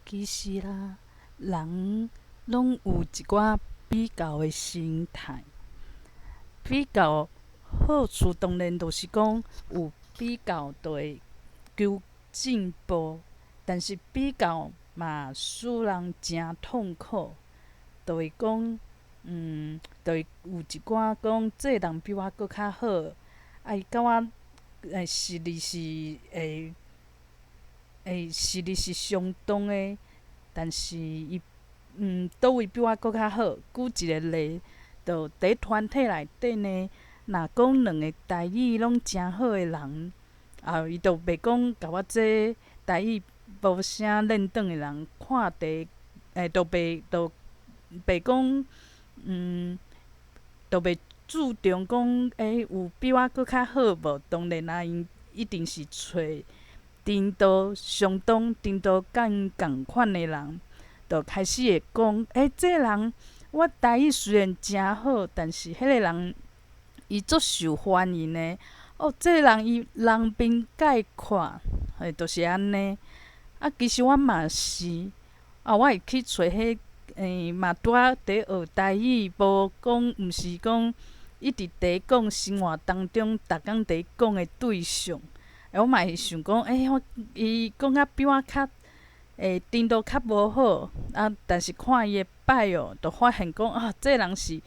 其实啦，人拢有一寡比较的心态。比较好处当然就是讲有比较就会求进步，但是比较嘛使人诚痛苦。就会讲，就会有一寡讲这个人比我搁较好，伊甲我实力是实力是相当的，但是伊倒位比我搁较好。举一个例，就伫团体内底呢，若讲两个台语拢诚好的人，伊就袂讲甲我这台语无啥练转的人看低，就袂讲，就袂注重讲，有比我搁较好无？当然啊，因一定是找程度相当、程度甲因共款的人，就开始会讲，这个人我台语虽然诚好，但是迄个人伊足受欢迎的。这个人伊人品介款，就是安尼。其实我嘛是，我会去找迄嘛拄仔伫学台语，无讲毋是讲一直伫讲生活当中逐工伫讲的对象。我嘛会想讲，伊讲啊比我较程度较无好，但是看伊的bio，就发现讲这个人是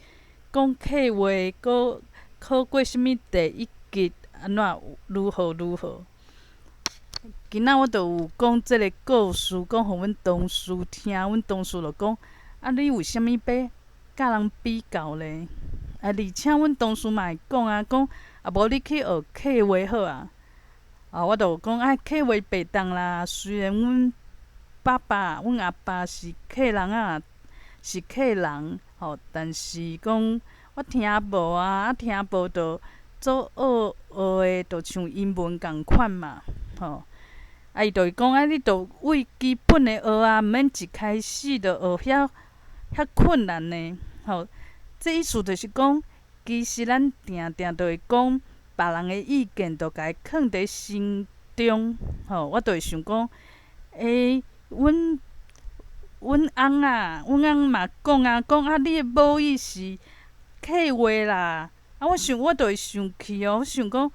讲客话，搁考过啥物第一级，安怎如何如何。今仔我就有讲即个故事，讲互阮同事听，阮同事就讲，你为虾物要甲人比较咧？而且阮同事嘛会讲讲无你去学客话好啊。我就讲客话袂当啦。虽然阮爸爸、阮阿爸是客人啊，是客人，但是讲我听无啊，听无就做学的，就像英文共款嘛，伊就会讲你着为基本的学啊，毋免一开始就学遐困难呢。这意思就是讲，其实咱定定就会讲别人的意见，就家囥伫心中。我就会想讲，阮翁嘛讲你的母语是客话啦。我就会生气我想讲，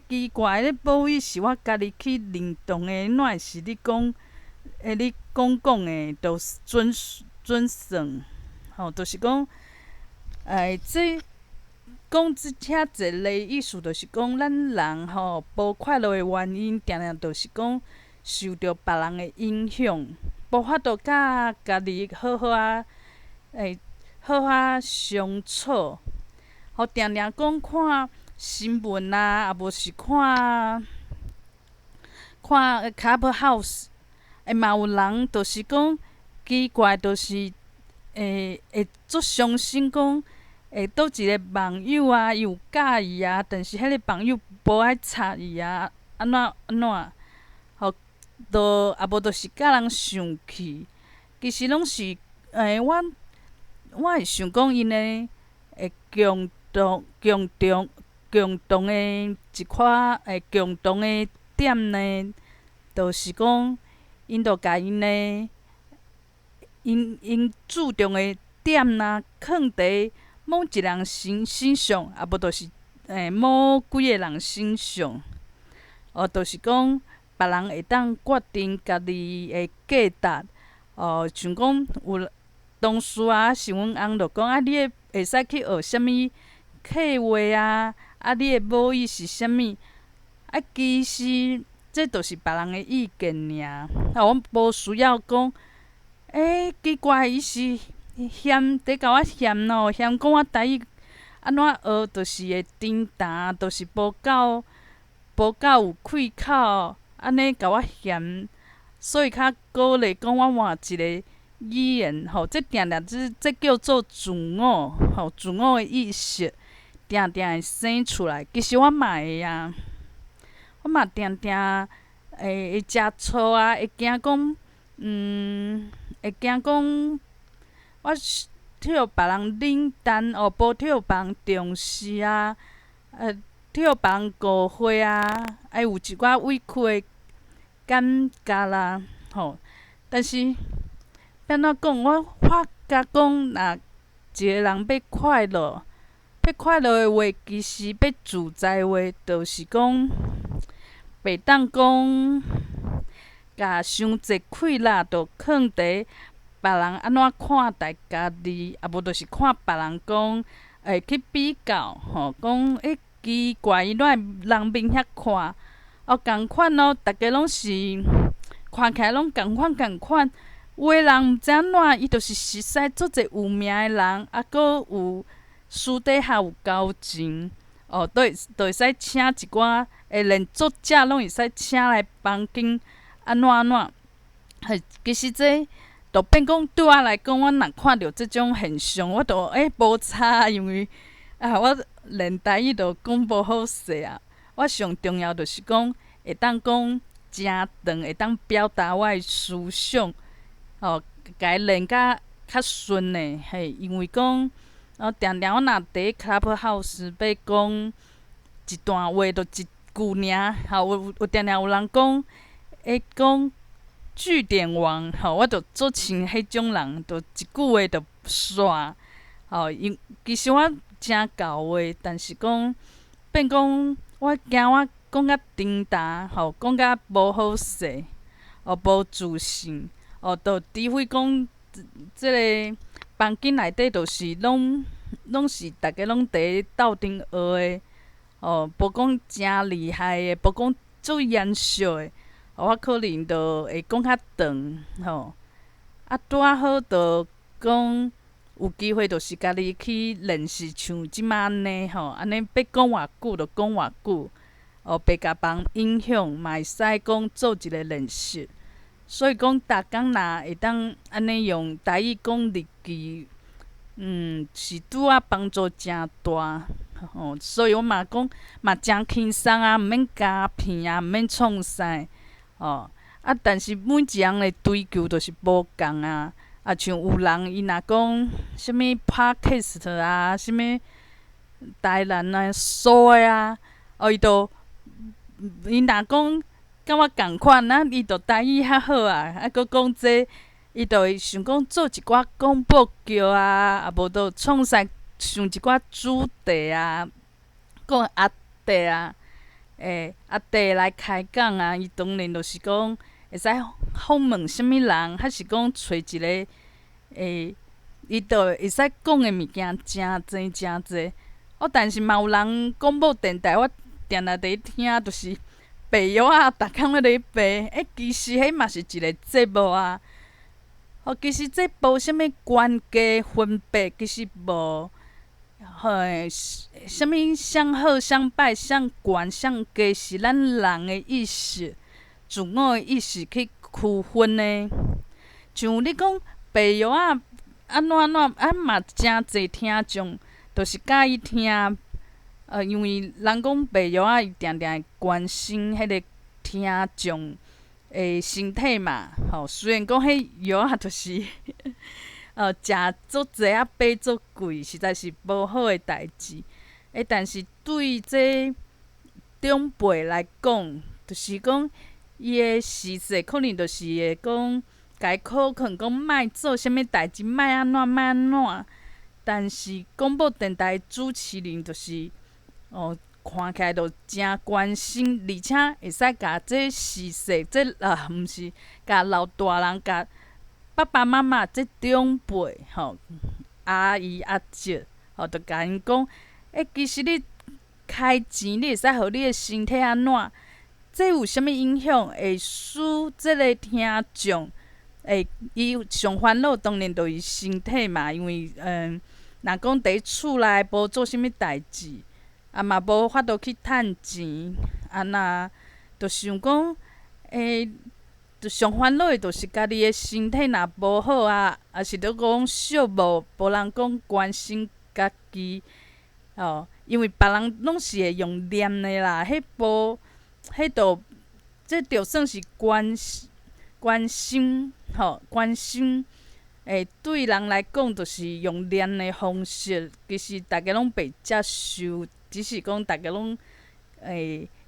奇怪，你母语是我家己去认同的，哪会是你讲你讲的，就准算？就是讲，这讲即遐一个例，意思就是讲，咱人无快乐的原因，定定就是讲受着别人的影响，无法度甲家己好好相处。定定讲看新闻啊，也无是看Clubhouse，嘛有人就是讲奇怪，就是会足伤心，讲倒一个网友伊有介意啊，但是迄个网友无爱插伊啊，安怎，也无就是甲人生气。其实拢是我会想讲因的共同的一块共同的点呢，就是讲因着甲因注重的点呾囥伫某一个人身上，无就是某几个人身上。就是讲别人会当决定家己的价值。像讲有同事啊，是阮翁就讲你会使去学啥物客话啊，你的母语是啥物？其实这就是别人的意见尔。我无需要讲，奇怪，伊是嫌伫甲我嫌咯，嫌讲我台语安怎学，就是会沉淡，就是无够有气口，安尼甲我嫌，所以较鼓励讲我换一个语言。这定定这叫做自我，自我的意识。定定会生出来，其实我嘛会啊，我嘛定定会食醋啊，会惊讲，会惊讲我替别人冷淡，无替别人重视啊，替别人误会啊，有一寡委屈的感觉啦，但是要怎讲？我发觉讲，若一个人要快乐，要快乐的话，其实要自在的话，就是讲，袂当讲，甲伤济快乐，就囥伫别人安怎看待家己，啊无就是看别人讲，会去比较，讲奇怪，伊怎会人面遐看？共款咯，逐家拢是看起来拢共款。有的人毋知影怎，伊就是熟识足侪有名的人，佫有私底下有交情，都会使请一寡，连作者拢会使请来房间安怎。其实这就变讲对我来讲，我若看到即种现象，我就无差，因为我练台语就讲无好势啊。我上重要就是讲，会当讲诚长，会当表达我的思想，甲伊练甲较顺的，因为讲，定定我若伫 Clubhouse 要讲一段话，就一句尔，有定定有人讲，会讲句点王，我就做像迄种人，就一句话就煞，其实我诚厚话，但是讲变讲我惊我讲甲重达，讲甲无好势，无自信，就除非讲即个房间内底就是拢是逐家拢伫咧斗阵学的，无讲诚厉害的，无讲足严肃的，我可能就会讲较长，拄仔好就讲有机会就是家己去练习，像即摆安尼，安尼要讲偌久就讲偌久，别甲别人影响，嘛会使讲做一个练习。所以讲，逐工若会当安尼用台语讲日记，是拄仔帮助诚大。所以我嘛讲，嘛诚轻松啊，毋免加片啊，毋免创啥。但是每一人的追求就是无共啊。像有人伊若讲啥物 podcast 啊，啥物台南啊、苏的啊，伊伊若讲。甲我共款伊就台语较好啊，佫讲这，伊就会想讲做一寡广播剧啊，无就创啥想一寡主题啊，讲阿弟啊，阿弟来开讲啊，伊当然就是讲会使访问啥物人，还是讲找一个伊就会使讲的物件诚济。但是嘛有人广播电台，我定定伫听，就是。白药啊，逐工咧白，其实迄嘛是一个节目啊。其实这无啥物关家分别，其实无，啥物相好相歹、相悬相低，是咱人的意识、自我的意识去区分的。像你讲白药啊，安怎嘛诚济听众，就是介意听。因为人讲白药啊，伊定定会关心迄个听众的身体嘛。虽然讲迄药啊，就是食足济啊，买足贵，实在是无好的代志。但是对这长辈来讲，就是讲伊的时势可能就是会讲，甲伊考劝讲莫做啥物代志，莫安怎。但是广播电台主持人就是。看起来就诚关心，而且会使甲这时势，毋是甲老大人、甲爸爸妈妈这长辈，阿姨阿姐，就甲因讲，其实你开钱，你会使互你的身体安怎？这有啥物影响？会使即个听众，伊上烦恼当然就伊身体嘛，因为若讲伫厝内无做啥物代志。嘛无法度去趁钱，若就想讲，就上烦恼的，就是家己的身体若无好啊，也是著讲寂寞，无人讲关心家己，因为别人拢是会用念的啦，迄著这著算是关心，关心。对人来讲，就是用念的方式，其实大家拢袂接受。只是讲，大家拢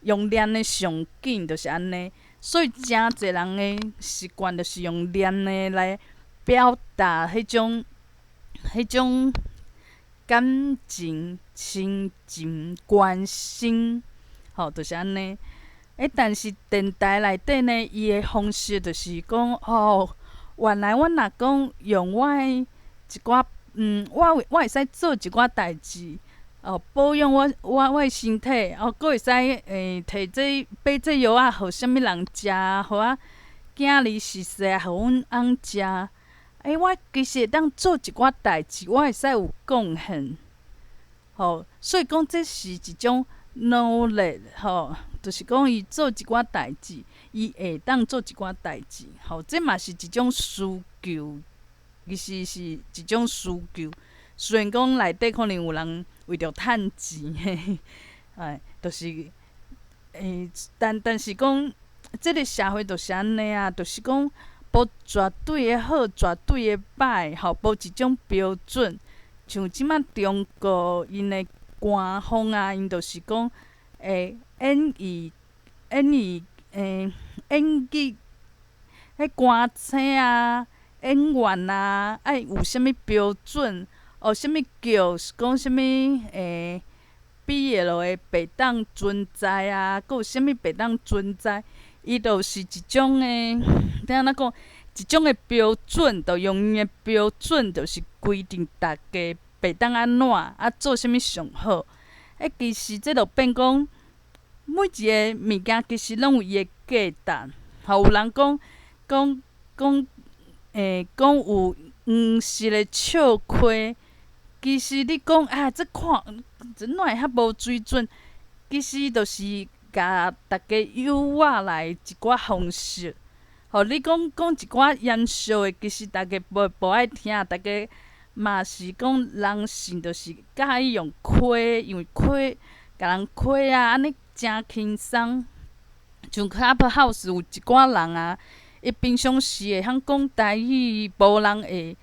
用念的上紧，就是安尼。所以诚侪人诶习惯，就是用念诶来表达迄种感情、亲情、关心，就是安尼。但是电台内底呢，伊诶方式就是讲，原来我若讲用我诶一寡，我会使做一寡代志，保养我诶身体，佫会使摕买这药仔，互啥物人食，互我囝儿逝世，互阮翁食。我其实会当做一寡代志，我会使有贡献。所以讲这是一种努力，就是讲伊做一寡代志，伊会当做一寡代志，这嘛是一种需求，其实是一种需求。虽然讲内底可能有人为着趁钱，就是但是讲，即个社会就是安尼啊，就是讲无绝对的好，绝对的歹，无一种标准。像即摆中国因的官方啊，因就是讲，演技，迄歌星啊、演员啊，爱有啥物标准？啥物叫是讲啥物BL 的袂当存在啊，佫有啥物袂当存在？伊就是一种的，怎样讲？一种的标准，就用伊的标准，就是规定大家袂当安怎，做啥物上好。其实这就变讲，每一个物件其实拢有伊的价值。有人讲有黄色的笑亏，其实你讲这哪会遐无水准？其实就是甲大家诱惑来一寡方式。你讲一寡严肃的，其实大家无爱听，大家嘛是讲人性就是介意用亏，因为亏甲人亏啊，安尼诚轻松。像 Clubhouse 有一寡人啊，伊平常时会晓讲台语，无人会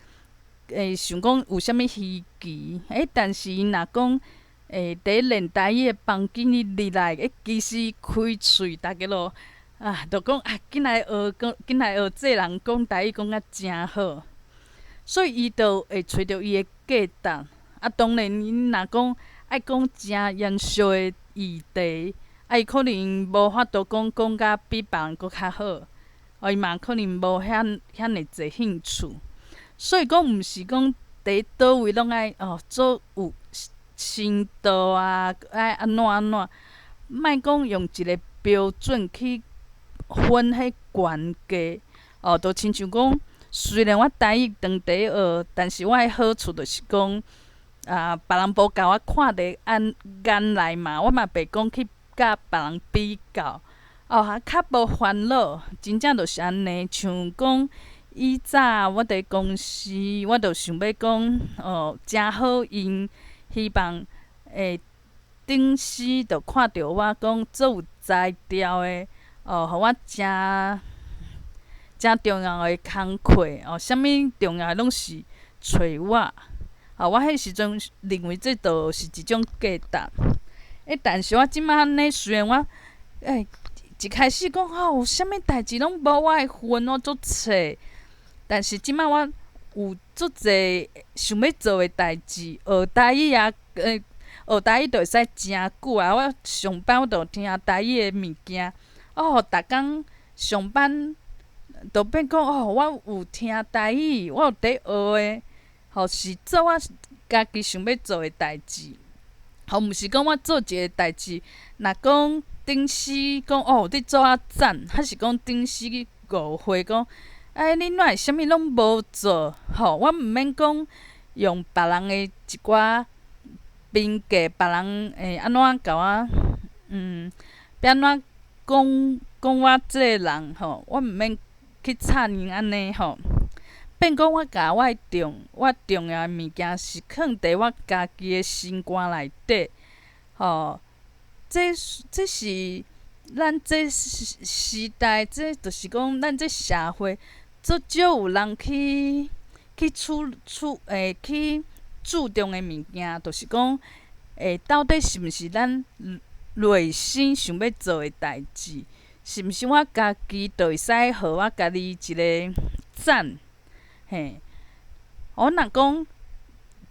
想讲有啥物稀奇。但是伊若讲伫练台语的房间里入来，其实开喙，大家就讲紧来学这人讲台语讲啊诚好，所以伊就会找着伊的价值。当然，伊若讲爱讲诚严肃的议题，伊可能无法度讲甲比别人搁较好，伊嘛可能无遐尼侪兴趣。所以讲，毋是讲伫倒位拢爱做有深度啊，爱安怎安怎，莫讲用一个标准去分迄悬价。就亲像讲，虽然我台语长地学，但是我的好处就是讲，别人无甲我看伫眼内嘛，我嘛袂讲去甲别人比较。较无烦恼，真正就是安尼。像讲以早我伫公司，我就想要讲，诚好用，希望顶司就看着我讲做有才调的。互我诚重要的工课，啥物重要的拢是找我。我迄时阵认为这就是一种价值。但是我即摆安尼，虽然我一开始讲有啥物代志拢无我的份，我足册。但是即摆我有足侪想要做的代志，学台语啊，学台语就会使诚久啊。我上班我就听台语的物件。逐工上班就变讲我有听台语，我有伫学的，是做我家己想要做的代志。毋是讲我做一个代志，若讲顶司讲你做啊赞，还是讲顶司误会讲，你哪会啥物拢无做？我毋免讲用别人的一寡评价，别人安怎甲我，要安怎讲我即个人我毋免去插伊安尼变讲我甲我重要的物件是藏伫我家己的心肝内底。这是咱这时代，这就是讲咱这社会足少有人去注重的物件，就是讲到底是毋是咱内心想要做的代志。是毋是我家己就会使互我家己一个赞，嘿。我若讲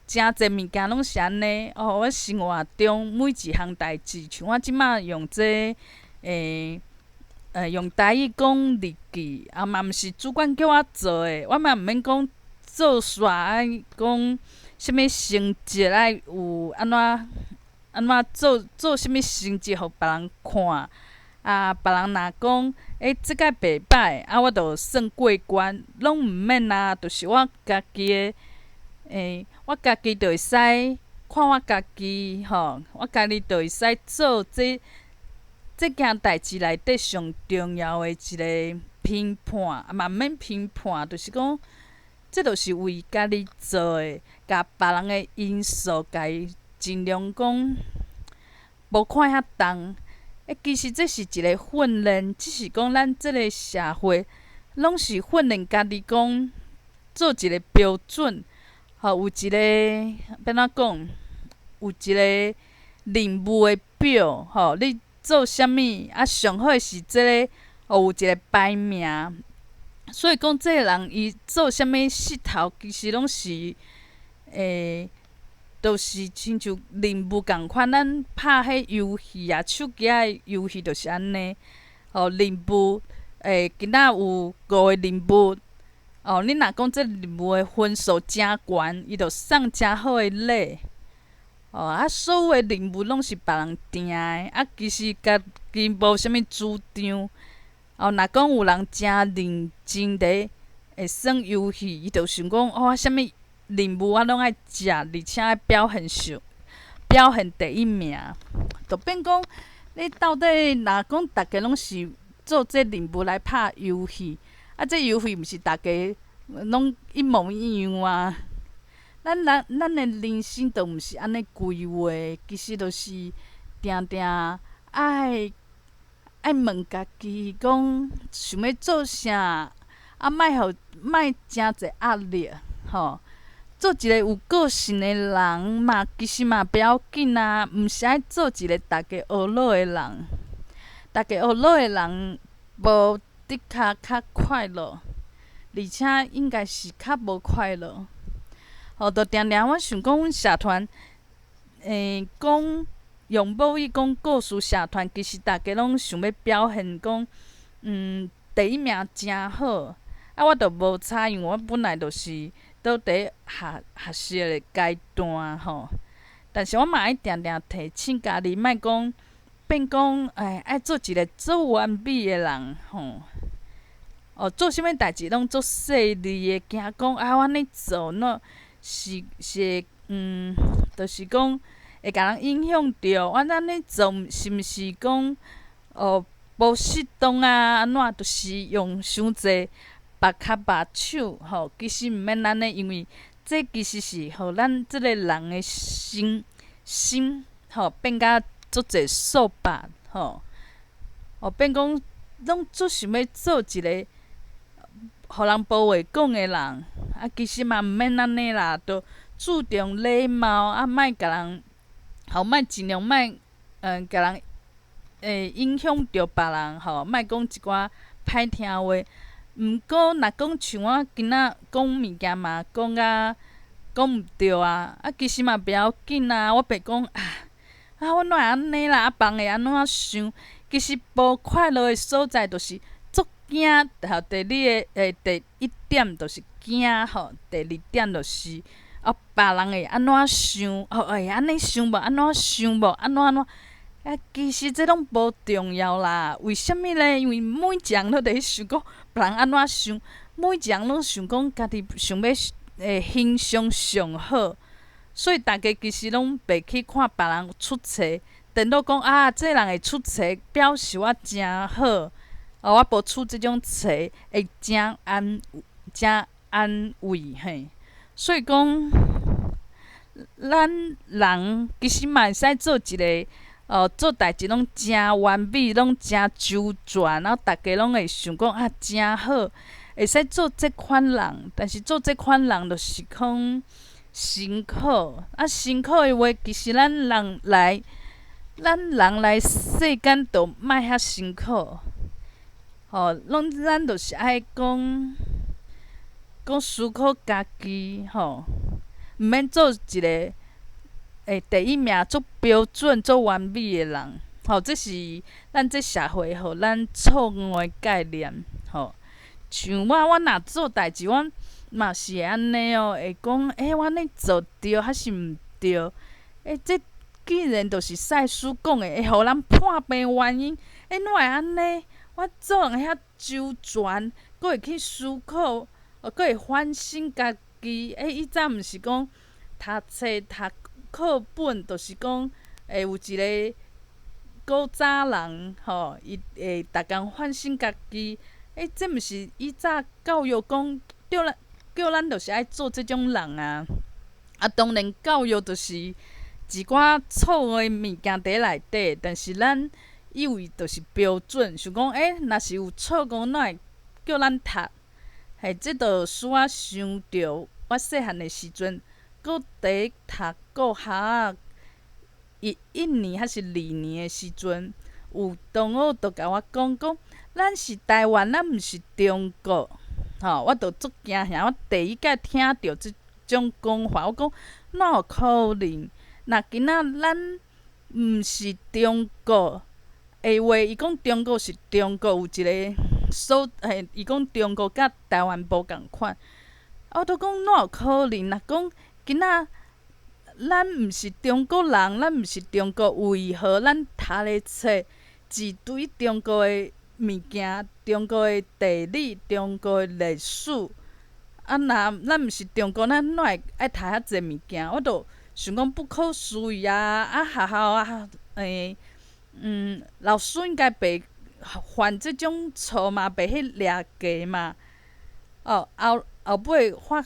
诚侪物件拢是安尼，我生活中每一项代志，像我即马用用台语讲日记，嘛毋是主管叫我做诶，我嘛毋免讲做煞爱讲啥物成绩爱有安怎做啥物成绩互别人看。别人若讲，即届袂歹，我着算过关，拢毋免啊，就是我家己诶，我家己着会使看我家己吼，我家己着会使做这件代志内底上重要诶一个评判，嘛毋免评判，就是讲，这着是为家己做诶，甲别人诶因素，家己尽量讲无看遐重。其实这是一个训练，只是讲咱即个社会，拢是训练家己讲做一个标准，有一个要怎讲，有一个任务的表，你做啥物，上好是即个，有一个排名。所以讲，即个人伊做啥物势头，其实拢是就是亲像任务共款，咱拍迄游戏手机仔游戏就是安尼。任务今仔有5个任务，你若讲这任务的分数诚悬，伊就送诚好的礼。所有的任务拢是别人定的，其实家己无啥物主张。若讲有人诚认真伫会耍游戏，伊就想讲，啥物任务我拢爱食，而且爱表现第一名，就变讲你到底若讲大家拢是做这任务来拍游戏，这游戏毋是大家拢一模一样啊？咱的人生就毋是安尼规划，其实就是定定爱问家己讲想要做啥，莫诚侪压力，做一个有个性的人嘛，其实嘛不要紧啊，毋是爱做一个大家学老的人。大家学老的人，无的确较快乐，而且应该是较无快乐。就定定我想讲，阮社团，讲用母语讲故事社团，其实大家拢想要表现讲，第一名诚好。我着无差，因为我本来就是倒伫学习的阶段吼。但是我嘛爱定定提醒家己，莫讲变讲爱做一个做完美的人吼。做啥物代志拢做细腻的，惊讲我安尼做是就是讲会甲人影响着。我安尼做是毋是讲无适当啊？安怎就是用伤济目壳目手其实毋免安尼，因为这其实是互咱即个人的心变甲足济束缚变讲拢做想要做一个互人无话讲的人。其实嘛毋免安尼啦，着注重礼貌莫甲人莫尽量莫甲人影响着别人莫讲一寡歹听话。毋过若讲像我今仔讲物件嘛，讲毋对啊，其实嘛不要紧啊。我袂讲我哪会安尼啦，别人会安怎想？其实无快乐的所在，就是足惊。第一点就是惊第二点就是别人会安怎想？会安尼想无？安怎想无？安怎？其实这拢无重要啦。为什物呢？因为每一人都伫想讲别人安怎想，每一人拢想讲家己想要形象上好，所以大家其实拢袂去看别人出册，等到讲这人会出册，表示我诚好。我无出即种册，会诚安慰嘿。所以讲，咱人其实嘛会使做一个。做代志拢诚完美，拢诚周全，然后大家拢会想讲诚好，会使做这款人。但是做这款人，就是讲辛苦。辛苦的话，其实咱人来世间就莫遐辛苦。拢咱就是爱讲思考家己毋免做一个第一名足标准、足完美的人。这是咱这社会互咱错误的概念。像我若做代志，我嘛是会安尼会讲我安尼做对还是毋对？这既然就是赛斯讲的，会互咱判病原因，怎会安尼？我做人遐周全，佫会去思考，佫会反省家己。以前毋是讲读册读课本，就是讲会有一个古早人伊会逐工反省家己。这毋是以早教育讲叫咱就是爱做即种人啊。当然教育就是一寡错误的物件伫内底，但是咱以为就是标准，想讲若是有错误，哪会叫咱读？这就使我想着我细汉的时阵，搁伫读国校一年还是2年的时阵，有同学就甲我讲，咱是台湾，咱毋是中国。我就足惊吓，我第一摆听到即种讲法，我讲哪有可能？若今仔咱毋是中国，下话伊讲中国是中国有一个伊讲中国甲台湾无共款。我都讲哪有可能？若讲今仔咱毋是中国人，咱毋是中国，为何咱读的册一堆中国的物件、中国的地理、中国的历史？若咱毋是中国，咱哪会爱读遐济物件？我就想讲不可思议啊！学校老师应该袂犯即种错嘛，袂去掠价嘛。后尾发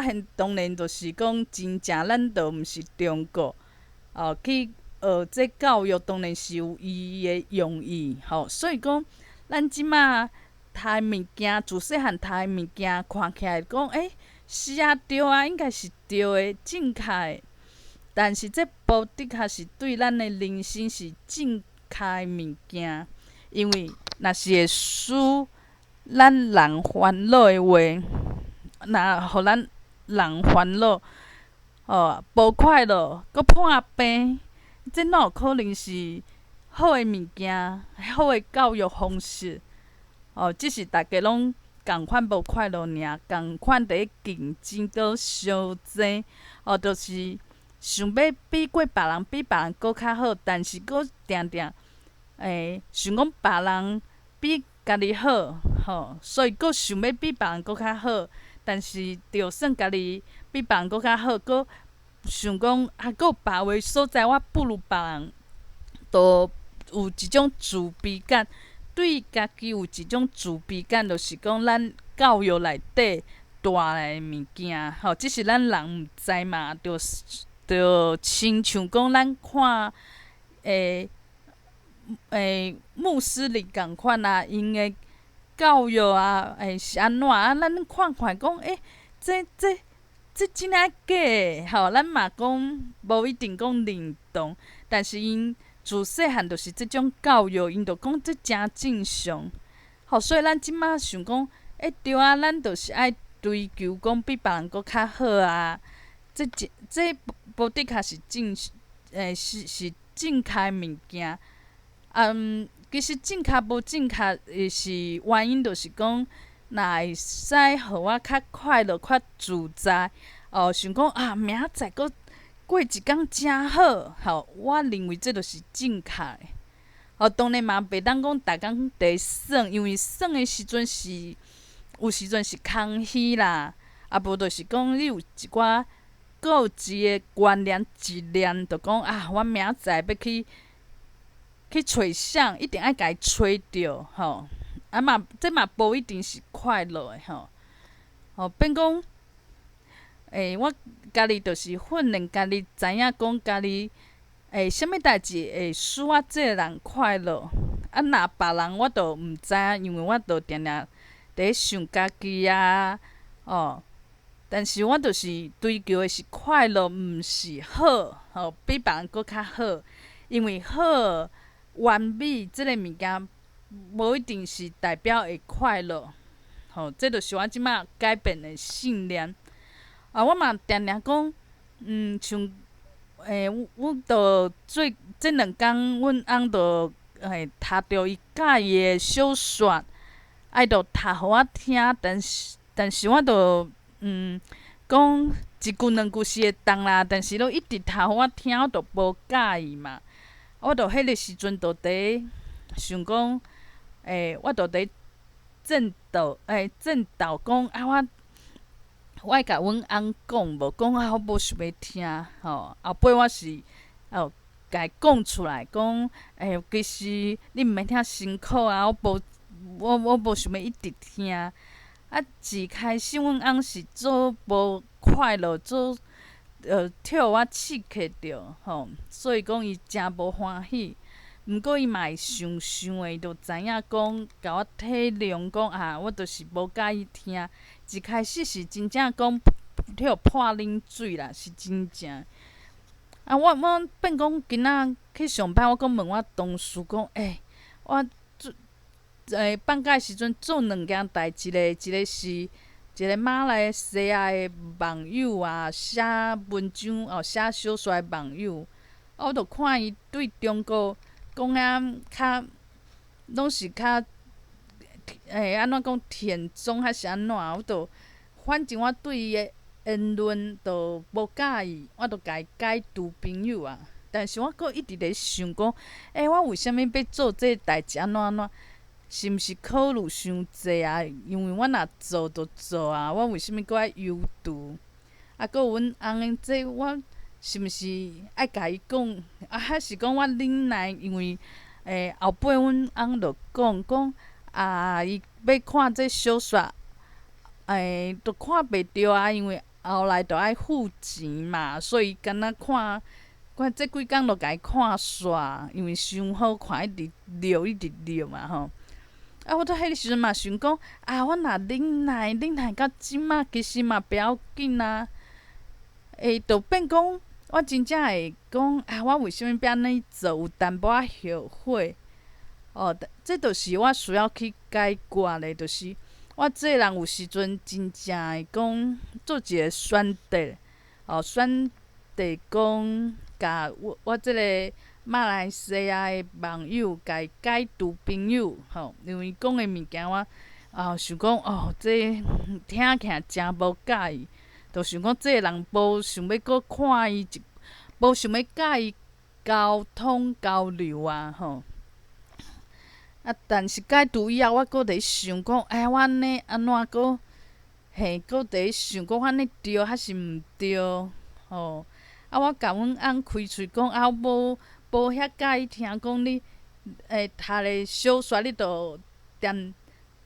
现当然就是讲真正咱就毋是中国。去学这教育当然是有伊的用意。所以讲咱即马读的物件，自细汉读的物件，看起来讲是啊对啊，应该是对的、正确的。但是这无的确是对咱的人生是正确的物件，因为若是会使咱人烦恼的话，若互咱人烦恼，无快乐，搁破病，这哪有可能是好的物件、好的教育方式？只是大家拢共款无快乐尔，共款伫竞争搁相争，就是想要比过别人，比别人搁较好，但是搁定定想讲别人比家己好，所以搁想要比别人搁较好，但是就算家己比别人搁较好，搁想讲搁有别位所在我不如别人，就有一种自卑感。对家己有一种自卑感，就是讲咱教育内底带来的物件，只是咱人毋知嘛，就亲像讲咱看穆斯林共款啊，因的教育啊，是安怎啊？咱看看讲，这真爱假的，咱嘛讲无一定讲认同，但是因自细汉就是即种教育，因就讲这真正常。所以咱即马想讲，对啊，咱就是爱追求讲比别人搁较好啊。这无的确是是正确的物件。其实正确无正确的是原因，就是讲，若会使互我较快乐、较自在。想讲明仔载搁过一工真好，我认为这就是正确的。当然嘛，袂当讲逐工伫耍，因为耍的时阵是有时阵是空虚啦，无就是讲你有一寡各自的观念、执念，就讲我明仔载要去找啥，一定爱家找着这嘛无一定是快乐的变讲。我家己就是训练家己，知影讲家己啥物代志会使我这个人快乐。若别人我就毋知影，因为我就定定伫想家己啊。但是我就是追求的是快乐，毋是好，比别人搁较好。因为好、完美即个物件无一定是代表会快乐。这就是我即马改变的信念。我嘛定定讲，像阮着即2工，阮翁着读着伊教伊的小说，着读互我听，但是我着讲一句2句是会当啦，但是一直读互我听，我着无介意嘛。我着迄个时阵着伫想讲，我着伫正道讲我会甲阮翁讲无，讲我无想要听，后尾我是甲伊讲出来，讲其实你毋免遐辛苦啊，我无想要一直听。一开始阮翁是做无快乐，做替我刺激着，所以讲伊诚无欢喜。毋过伊嘛会想的，伊就知影讲，甲我体谅讲我就是无介意听。一开始是真正讲替泼冷水啦，是真正。我变讲今仔去上班，我讲问我同事讲，我放假时阵做2件代志咧，一个是一个马来西亚的网友啊，写文章写小说的网友，我着看伊对中国讲较拢是较安怎讲田中还是安怎，我着反正我对伊的言论着无介意，我着甲伊解除朋友啊。但是我阁一直咧想讲，我为虾物要做这个代志安怎？是毋是考虑伤济啊？因为我若做就做啊，我为虾物阁爱犹豫？阁有阮翁这我是毋是爱甲伊讲？还是讲我忍耐？因为后尾阮翁就讲伊要看这小说，都看袂着啊，因为后来着爱付钱嘛，所以干那看这几工就甲伊看煞，因为伤好看，一直溜嘛吼。我伫迄个时阵嘛想讲，我若忍耐到即马，其实嘛不要紧啊。就变讲，我真正会讲，我为虾物要安尼做，有淡薄仔后悔。这就是我需要去解决的，就是我这个人有时阵真正会讲做一个选择，选择讲甲我即个马来西亚的网友甲伊解除朋友，因为讲的物件我想讲这听起来诚无介意，就想讲这个人无想要搁看伊无想要甲伊沟通交流啊但是解除以后，我搁伫想讲，我安尼安怎搁搁伫想讲，我安尼对还是毋对？我甲阮翁开喙讲，无遐介意听讲你读的小说，你着点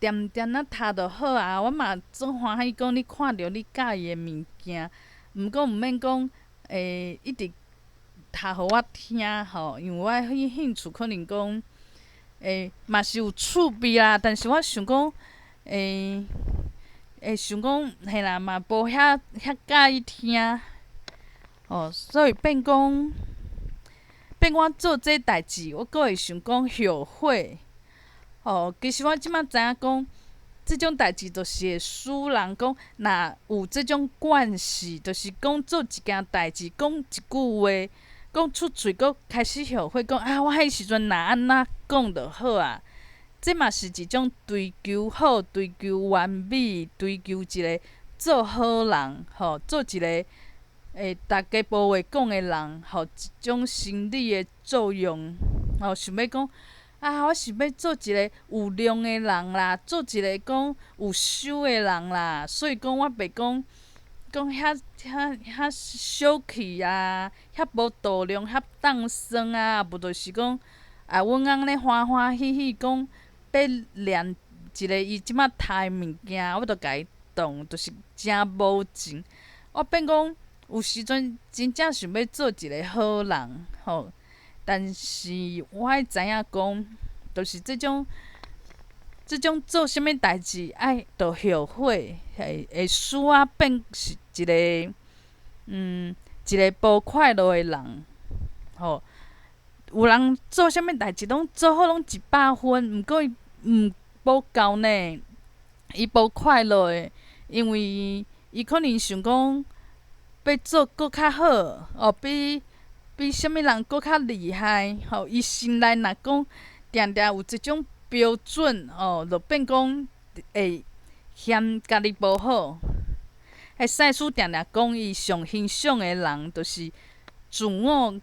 仔读就好啊。我嘛总欢喜讲你看着你介意的物件，毋过毋免讲一直读互我听因为我兴趣可能讲嘛是有趣味啦，但是我想讲想讲嘿啦，嘛无遐介意听所以变我做这代志，我阁会想讲后悔。其实我即马知影讲，即种代志就是会使人讲，若有即种惯势，就是讲做一件代志，讲一句话，讲出喙，阁开始后悔，讲我迄时阵若安怎讲就好啊。这嘛是一种追求好、追求完美、追求一个做好人，做一个大家无话讲的人，一种心理的作用，想要讲我想要做一个有量的人啦，做一个讲有修的人啦，所以讲我袂讲遐小气啊，遐无度量，遐放酸啊，无就是讲阮翁咧欢欢喜喜讲要练一个伊即马读的物件，我着甲伊当，就是诚无情。我变讲有时阵真正想要做一个好人，但是我爱知影讲，就是即种做啥物代志爱着后悔，会使我变是一个一个无快乐的人。有人做啥物代志拢做好拢100分，毋过伊无够呢，伊无快乐的，因为伊可能想讲要做搁较好，比啥物人搁较厉害，伊心内若讲定定有即种标准，就变讲会嫌家己无好。迄赛斯定定讲，伊上欣赏的人，就是自我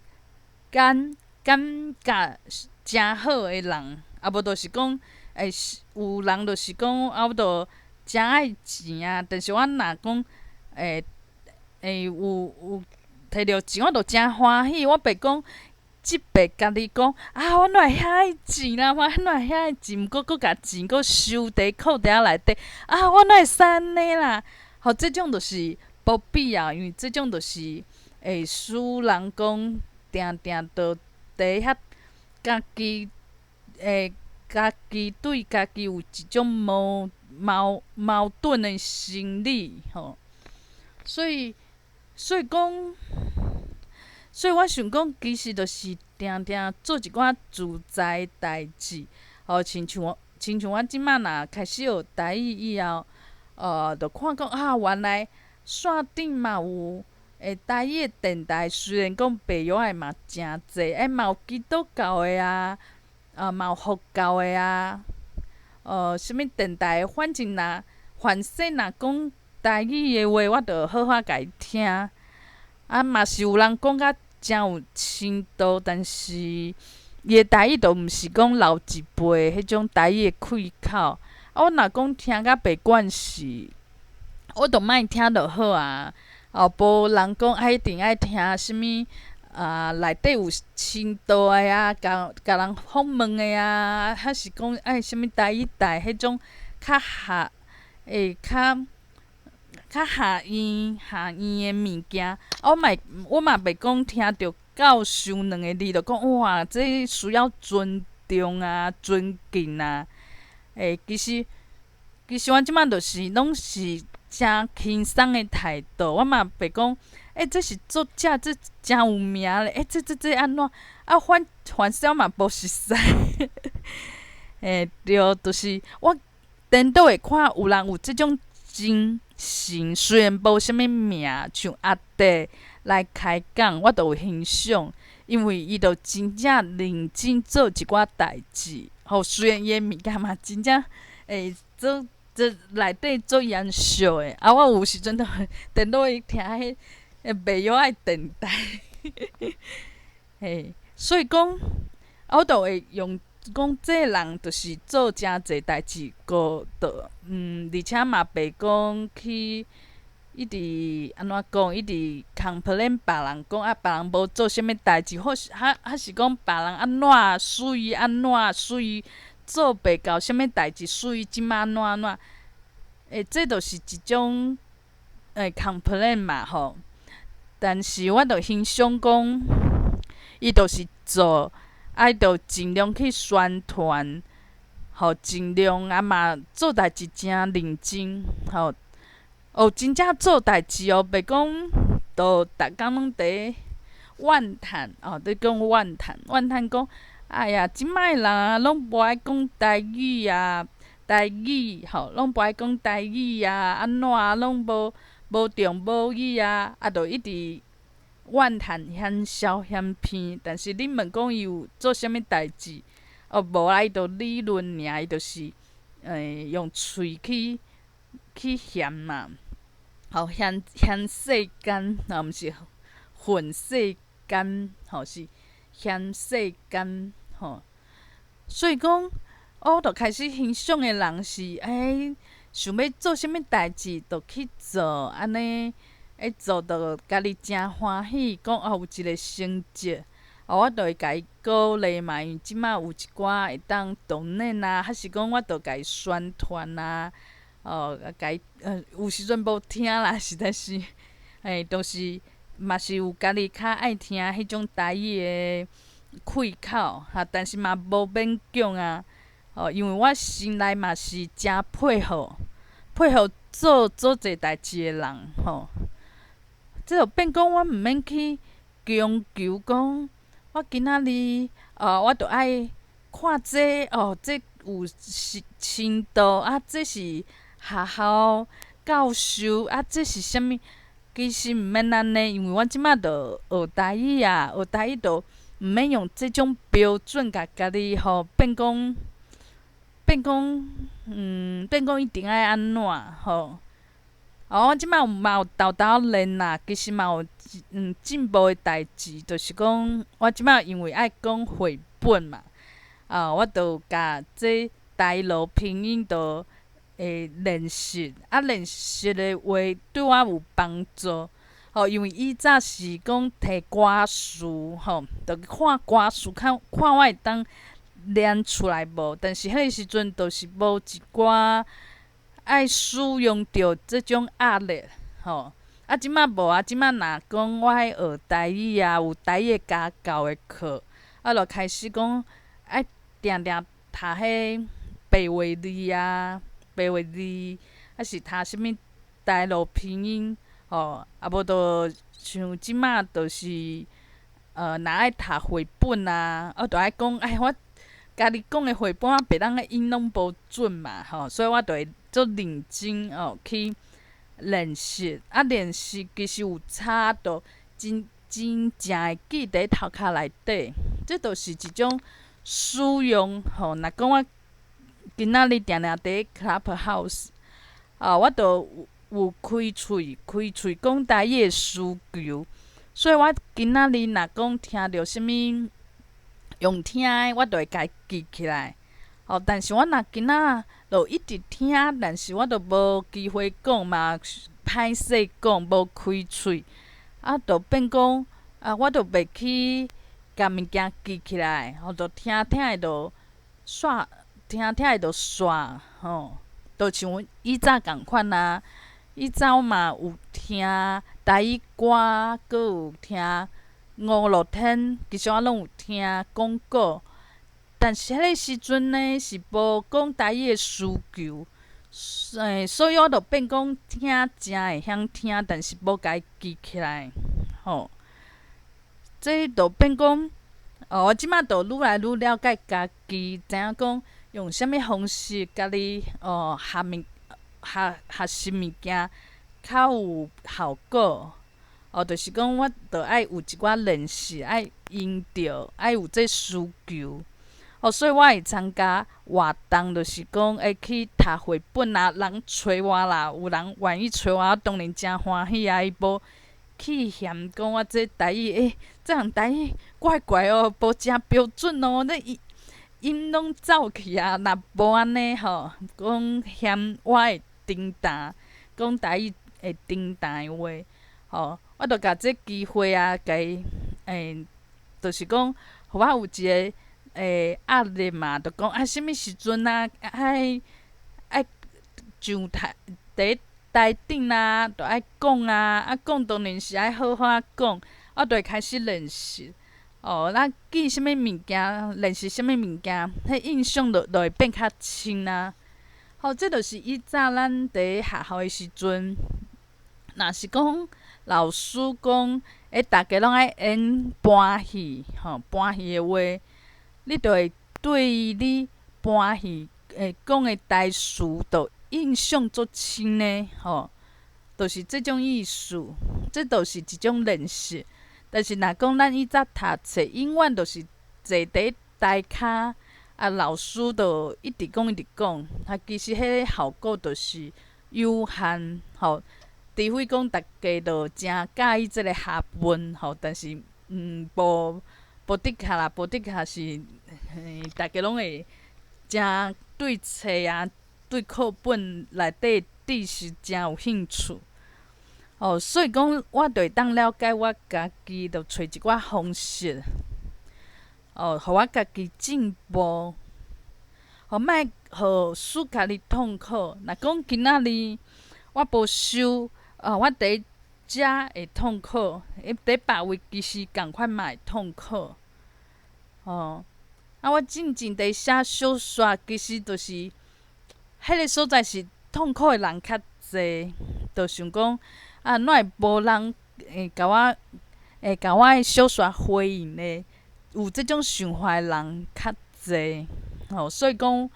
感觉诚好的人，啊无就是讲，有人就是讲，啊我著诚爱钱啊，但是我若讲，有摕着钱，我著诚欢喜。我袂讲即白家己讲，啊，我哪会遐爱钱啦？我哪会遐爱钱？毋过佫甲钱佫收伫裤袋仔内底，啊，我哪会使安尼啦？即种就是无必要，因为即种就是会使人讲定定著伫遐家己对家己有一种矛盾的心理，所以讲，所以我想讲，其实就是定定做一寡自在的代志，亲像我即摆若开始学台语以后，就看讲啊，原来线顶嘛有台语的电台，虽然讲白话的嘛诚济，嘛有基督教的啊，嘛有佛教的啊，啥物电台，反正凡说若讲台语的话，我著好好家己听。嘛是有人讲甲诚有深度，但是伊的台语著毋是讲老一辈迄种台语的开口。我若讲听甲袂惯势，我著莫听就好啊。无人讲一定爱听啥物内底有深度的啊，甲人访问的啊，还是讲爱啥物台语台迄种较下咽的物件。我嘛袂讲听着教授两个字，就讲哇，这需要尊重啊、尊敬啊。其实我即摆就是拢是诚轻松的态度，我嘛袂讲，这是作者，这诚有名咧，这安怎？反正嘛无熟悉。对，就是我颠倒会看有人有即种精神，虽然无啥物名，像阿弟来开讲，我著有欣赏，因为伊著真正认真做一寡代志。虽然伊的物件嘛真正会做内底做严肃的，我有时阵著会颠倒去听迄袂晓爱电台。所以讲，我著会用讲，这个人就是做诚济代志，而且嘛袂讲去一直安怎讲，一直 complain 别人讲别人无做啥物代志，或是还是讲别人安怎属于安怎，属于做袂到啥物代志，属于即摆安怎，这就是一种complain 嘛吼。但是我著欣赏讲，伊就是做，著尽量去宣传，尽量嘛做代志诚认真，真正做代志袂讲，逐工拢伫怨叹，伫讲怨叹讲，哎呀，即摆人拢无爱讲台语啊，拢无爱讲台语啊，安怎拢无重母语啊，著一直怨叹嫌笑嫌偏。但是你问讲伊有做啥物代志？无啊，伊著理论尔，伊就是用喙去嫌嘛。嫌世间，毋是恨世间，是嫌世间，所以讲，我著开始欣赏的人是，想要做啥物代志，著去做，安尼，做著家己诚欢喜，讲有一个成绩，我著会家己鼓励嘛，因为即摆有一寡会当donate啊，还是讲我著家己宣传啊。家己有时阵无听啦，实在是，就是嘛是有家己较爱听迄种台语的开口，但是嘛无勉强啊。因为我心内嘛是诚配合做侪代志的人，这就变讲我毋免去强求讲，我今仔日我著爱看这这有深度啊，这是学校教授啊，这是啥物？其实毋免安尼，因为我即摆著学台语啊，学台语著毋免用即种标准甲家己变讲一定爱安怎吼。我即摆嘛有豆豆练啦，其实嘛有进步诶代志，就是讲我即摆因为爱讲绘本嘛，我著甲这台语拼音著会练习，练习诶话对我有帮助。因为以早是讲摕歌词著看歌词，看我会当念出来无，但是迄个时阵著是无一寡爱使用着即种压力，即摆无啊，即摆若讲我爱学台语啊，有台语家教诶课，就开始讲爱定定读迄白话字啊，是读啥物台语拼音，无著像即摆著是若爱读绘本啊，著爱讲，我家己讲诶绘本啊，别人诶音拢无准嘛，所以我著会足认真去练习，练习其实有差著真正会记伫头壳内底，这著是一种使用若讲我今仔日定定伫 Clubhouse，我著有开喙讲台语诶需求，所以我今仔日若讲听着啥物用听诶，我著会家记起来。但是我若今仔著一直听，但是我著无机会讲嘛，歹势讲，无开喙，著变讲我著袂去甲物件记起来，著听会著煞，著像阮以早共款啊。以早嘛有听台语歌，阁有听五月天，其实我拢有听广告。但是迄个时阵呢，是无讲台语诶需求，所以我著变讲听真会晓听，但是无家记起来，这著变讲，我即摆著愈来愈了解家己，知影讲用啥物方式家己学习物件较有效果。就是讲我著爱有一寡练习，爱用着，爱有这需求。所以我会参加活动，就是讲会去读绘本啊，人找我啦，有人愿意找我当然真欢喜啊。伊无去嫌讲我这台语，这项台语怪怪无正标准你音拢走去啊。若无安尼讲嫌我会重担，讲台语会重担诶话，我著甲这机会啊，甲伊就是讲，互我有一个压力嘛，著讲啥物时阵啊，爱上伫台顶啊，著爱讲啊，讲当然是爱好好讲，我著会开始练习。咱记啥物物件，练习啥物物件，迄印象著会变较深啊。这著是以早咱伫学校诶时阵，若是讲老师讲，逐家拢爱演搬戏，搬戏诶话。你著会对你搬戏讲诶台词，著印象足深诶，著是即种意思。这著是一种练习。但是若讲咱以早读册，永远著是坐伫台骹，老师著一直讲，其实迄个效果著是有限，除非讲逐家著真介意即个学问，但是无的确啦，是逐家拢会真对册啊，对课本内底知识真有兴趣。所以讲我著会当了解我家己，著找一寡方式，互我家己进步，莫互使家己痛苦。若讲今仔日我无收，我伫遮会痛苦，伫别位其实共款嘛会痛苦。我真正伫写小说，其实就是迄个所在是痛苦诶人较济，著想讲哪会无人甲我诶小说回应咧？有即种想法的人较济，所以讲，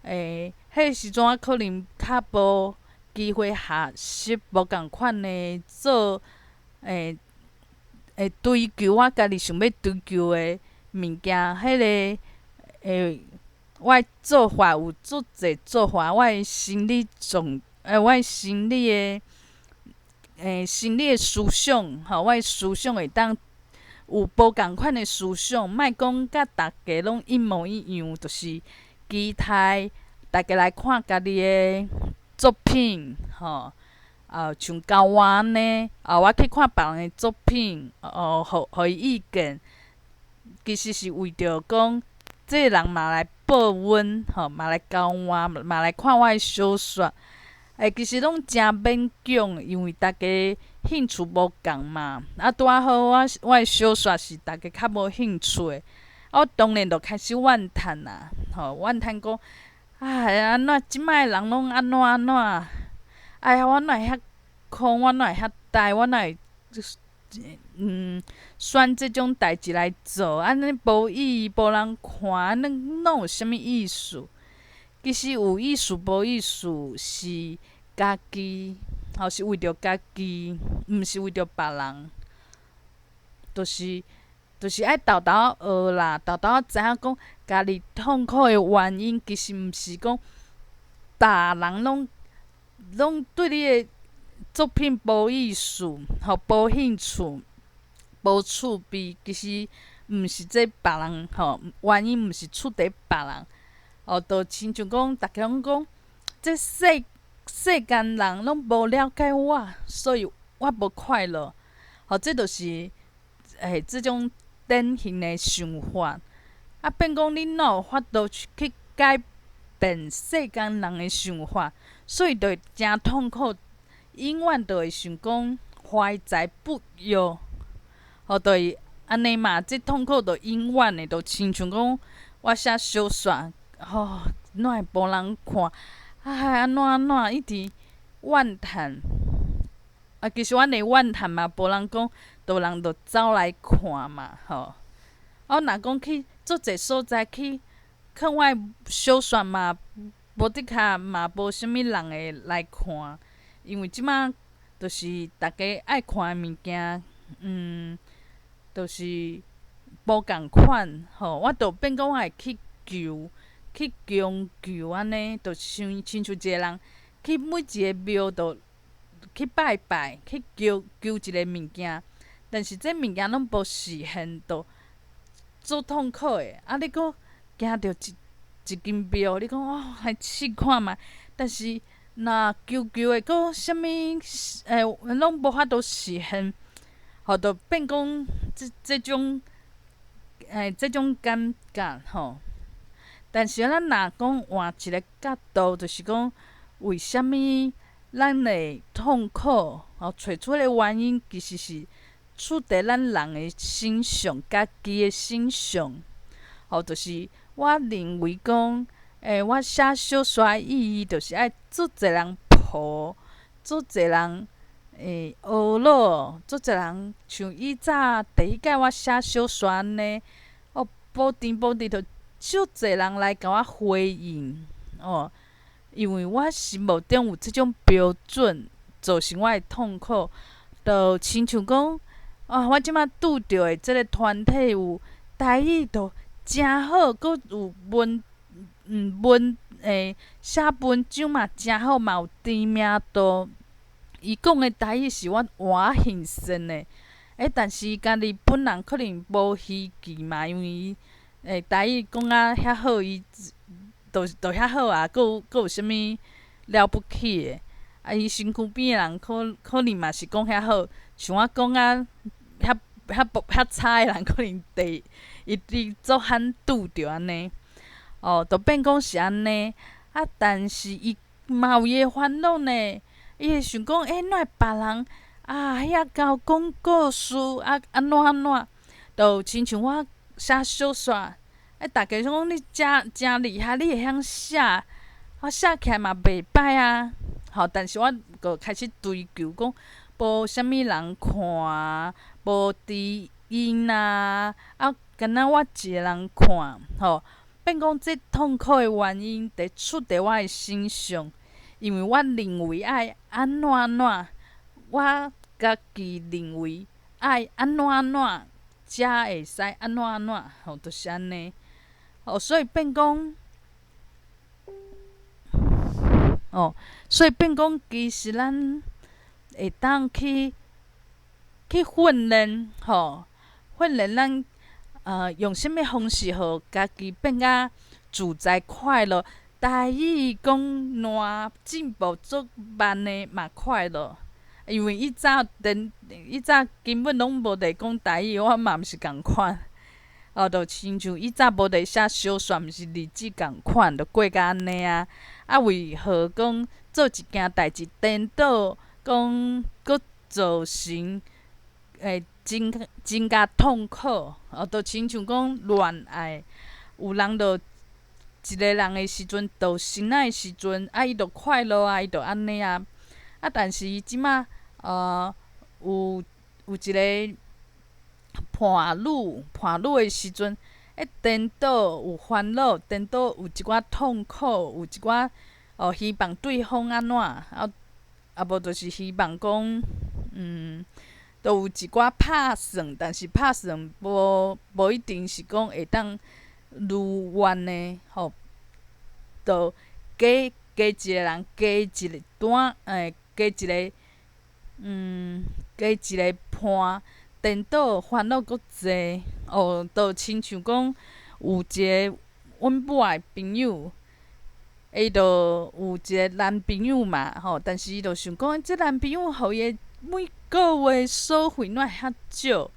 迄时阵啊，可能较无机会学习无共款的做，追求我家己想要追求的物件，迄个，我的做法有足侪做法，我的心理我的心理的，心理的思想，我的思想会当有无共款的思想，莫讲甲逐家拢一模一样，就是期待大家来看家己的作品，像交我安尼，我去看别人的作品，互伊意见，其实是为着讲，这个人嘛来报阮，嘛来交我，嘛来看我的小说。其实拢真勉强，因为大家兴趣无共嘛。拄仔好我的小说是大家较无兴趣的，我当然就开始怨叹啦，怨叹讲，安怎即摆人拢安怎安怎？我哪会遐空？我哪会遐呆？我哪会选即种代志来做？安尼无意义，无人看，安尼拢有啥物意思？其实有意思无意思是家己，是为着家己，毋是为着别人。就是爱豆豆学啦，豆豆知影讲家己痛苦的原因，其实毋是讲别人拢对你的作品无意思，无兴趣，无趣味。其实毋是这别人，原因毋是出伫别人。就亲像讲，逐家拢讲，这世间人拢无了解我，所以我无快乐。这就是即种典型的想法。变讲你哪有法度去改变世间人的想法，所以就会真痛苦，永远就会想讲怀才不遇。就会安尼嘛，这痛苦就永远的，就亲像讲我写小说。哪会无人看？安怎安怎，一直怨叹。其实阮会怨叹嘛，无人讲，人就走来看嘛，若讲去足侪所在去囥我的小说嘛，无得卡嘛，无啥物人会来看，因为即马就是大家爱看的物件，就是无共款，我就变讲我会去强求安尼，就亲像一个人去每一个庙，就去拜拜，去求一个物件，但是这物件拢无实现，就足痛苦的。你搁行着一间庙，你讲来试看觅，但是若求的搁啥物拢无法度实现，就变讲即种即种感觉但是咱若讲换一个角度，就是讲为虾物咱会痛苦？找出个原因，其实是出伫咱人的身上，家己的身上。就是我认为讲，我写小说的意义，就是爱足侪人抱，足侪人学乐，足侪人像以早第一届我写小说安尼，保定着足侪人来甲我回应，因为我心目中有即种标准，造成我的痛苦。就亲像讲，我即摆拄着的即个团体有台语，就真好，阁有写文章嘛真好，嘛有知名度。伊讲的台语是我换现身的，但是伊家己本人可能无稀奇嘛，因为伊台语讲遐好，伊就遐好啊，阁有啥物了不起的？伊身躯边的人可能嘛是讲遐好，像我讲遐差的人，可能伊做罕拄着安尼，就变讲是安尼。但是伊嘛有伊的烦恼呢，伊会想讲，哪会别人遐交讲故事安怎，就亲像我写小说。逐家讲你真厉害，你会晓写，我写起来嘛袂歹啊。但是我就开始追求讲，无啥物人看，无知音啊，敢若我一个人看，吼，变讲这痛苦的原因，伫出伫我的身上，因为我认为爱安怎怎，我家己认为爱安怎怎，才会使安怎怎，吼，就是安尼。哦，所以变讲，所以变讲，其实咱会当去训练，训练咱用啥物方式，互家己变甲自在快乐。台语讲烂进步足慢的嘛快乐，因为以早根本拢无伫讲台语，我嘛毋是共款。就亲像以早无伫写小说，毋是日子共款，就过甲安尼啊。啊，为何讲做一件代志颠倒，讲佫造成真加痛苦？就亲像讲恋爱，有人就一个人的时阵，就心爱的时阵，伊就快乐啊，伊就安尼啊。但是即马有一个伴侣的时阵，颠倒有烦恼，颠倒有一寡痛苦，有一寡希望对方安怎，无就是希望讲，都有一寡拍算，但是拍算无一定是讲会当如愿的，就加一个人，加一个单，加一个，加一个伴，颠倒烦恼佫济。就亲像讲有一个阮母的朋友，伊就有一个男朋友嘛，但是伊就想讲，即男朋友互伊每个月收费哪会遐少，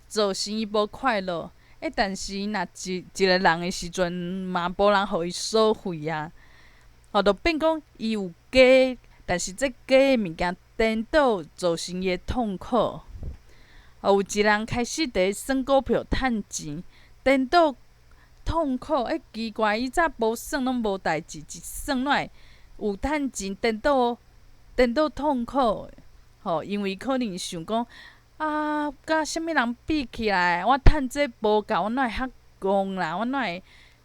造成伊无快乐。但是若一个人的时阵，嘛无人互伊收费啊，就变讲伊有加，但是这加的物件颠倒造成伊的痛苦。有一个人开始伫算股票趁钱，颠倒痛苦。奇怪，伊早无算拢无代志，一算哪会有趁钱，颠倒痛苦。因为可能想讲甲啥物人比起来，我趁这无够，我哪会遐戆啦？我哪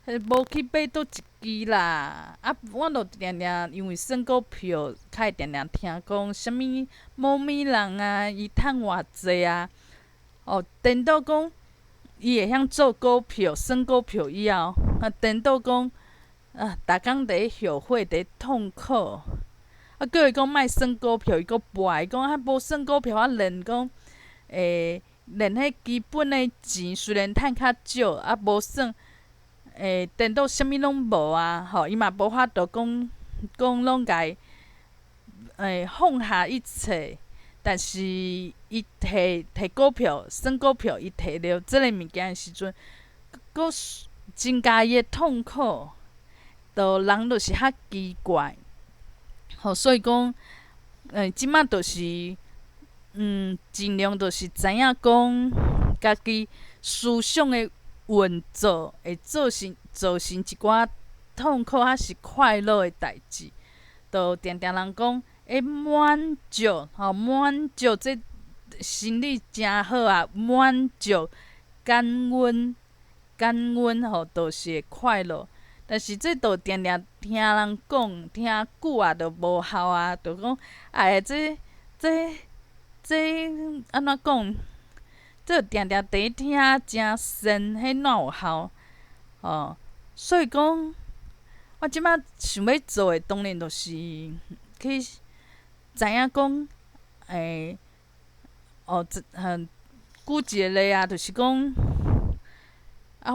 会无去买倒一支啦？我就定定因为算股票，较会定定听讲啥物某物人啊，伊趁偌济啊。颠倒讲伊会晓做股票，算股票以后，颠倒讲逐工伫咧后悔，伫咧痛苦。叫伊讲莫算股票，伊佫跋，伊讲无算股票，我练讲练迄基本的钱，虽然趁较少，无算颠倒啥物拢无啊。伊嘛无法度讲拢家己放下一切。但是伊摕股票、算股票，伊摕着即个物件的时阵，佫增加伊的痛苦。人就是较奇怪。所以讲，即马就是尽量就是知影讲，家己思想的运作会造成一寡痛苦还是快乐的代志。就定定人讲。满足，满足这心理诚好啊！满足、感恩，就是会快乐。但是这就定定听人讲，听久啊，就无效啊。就讲，这安怎讲？这定定第一听真深，迄哪有效？所以讲，我即摆想要做的，当然就是去。知影讲，举一个例啊，就是讲，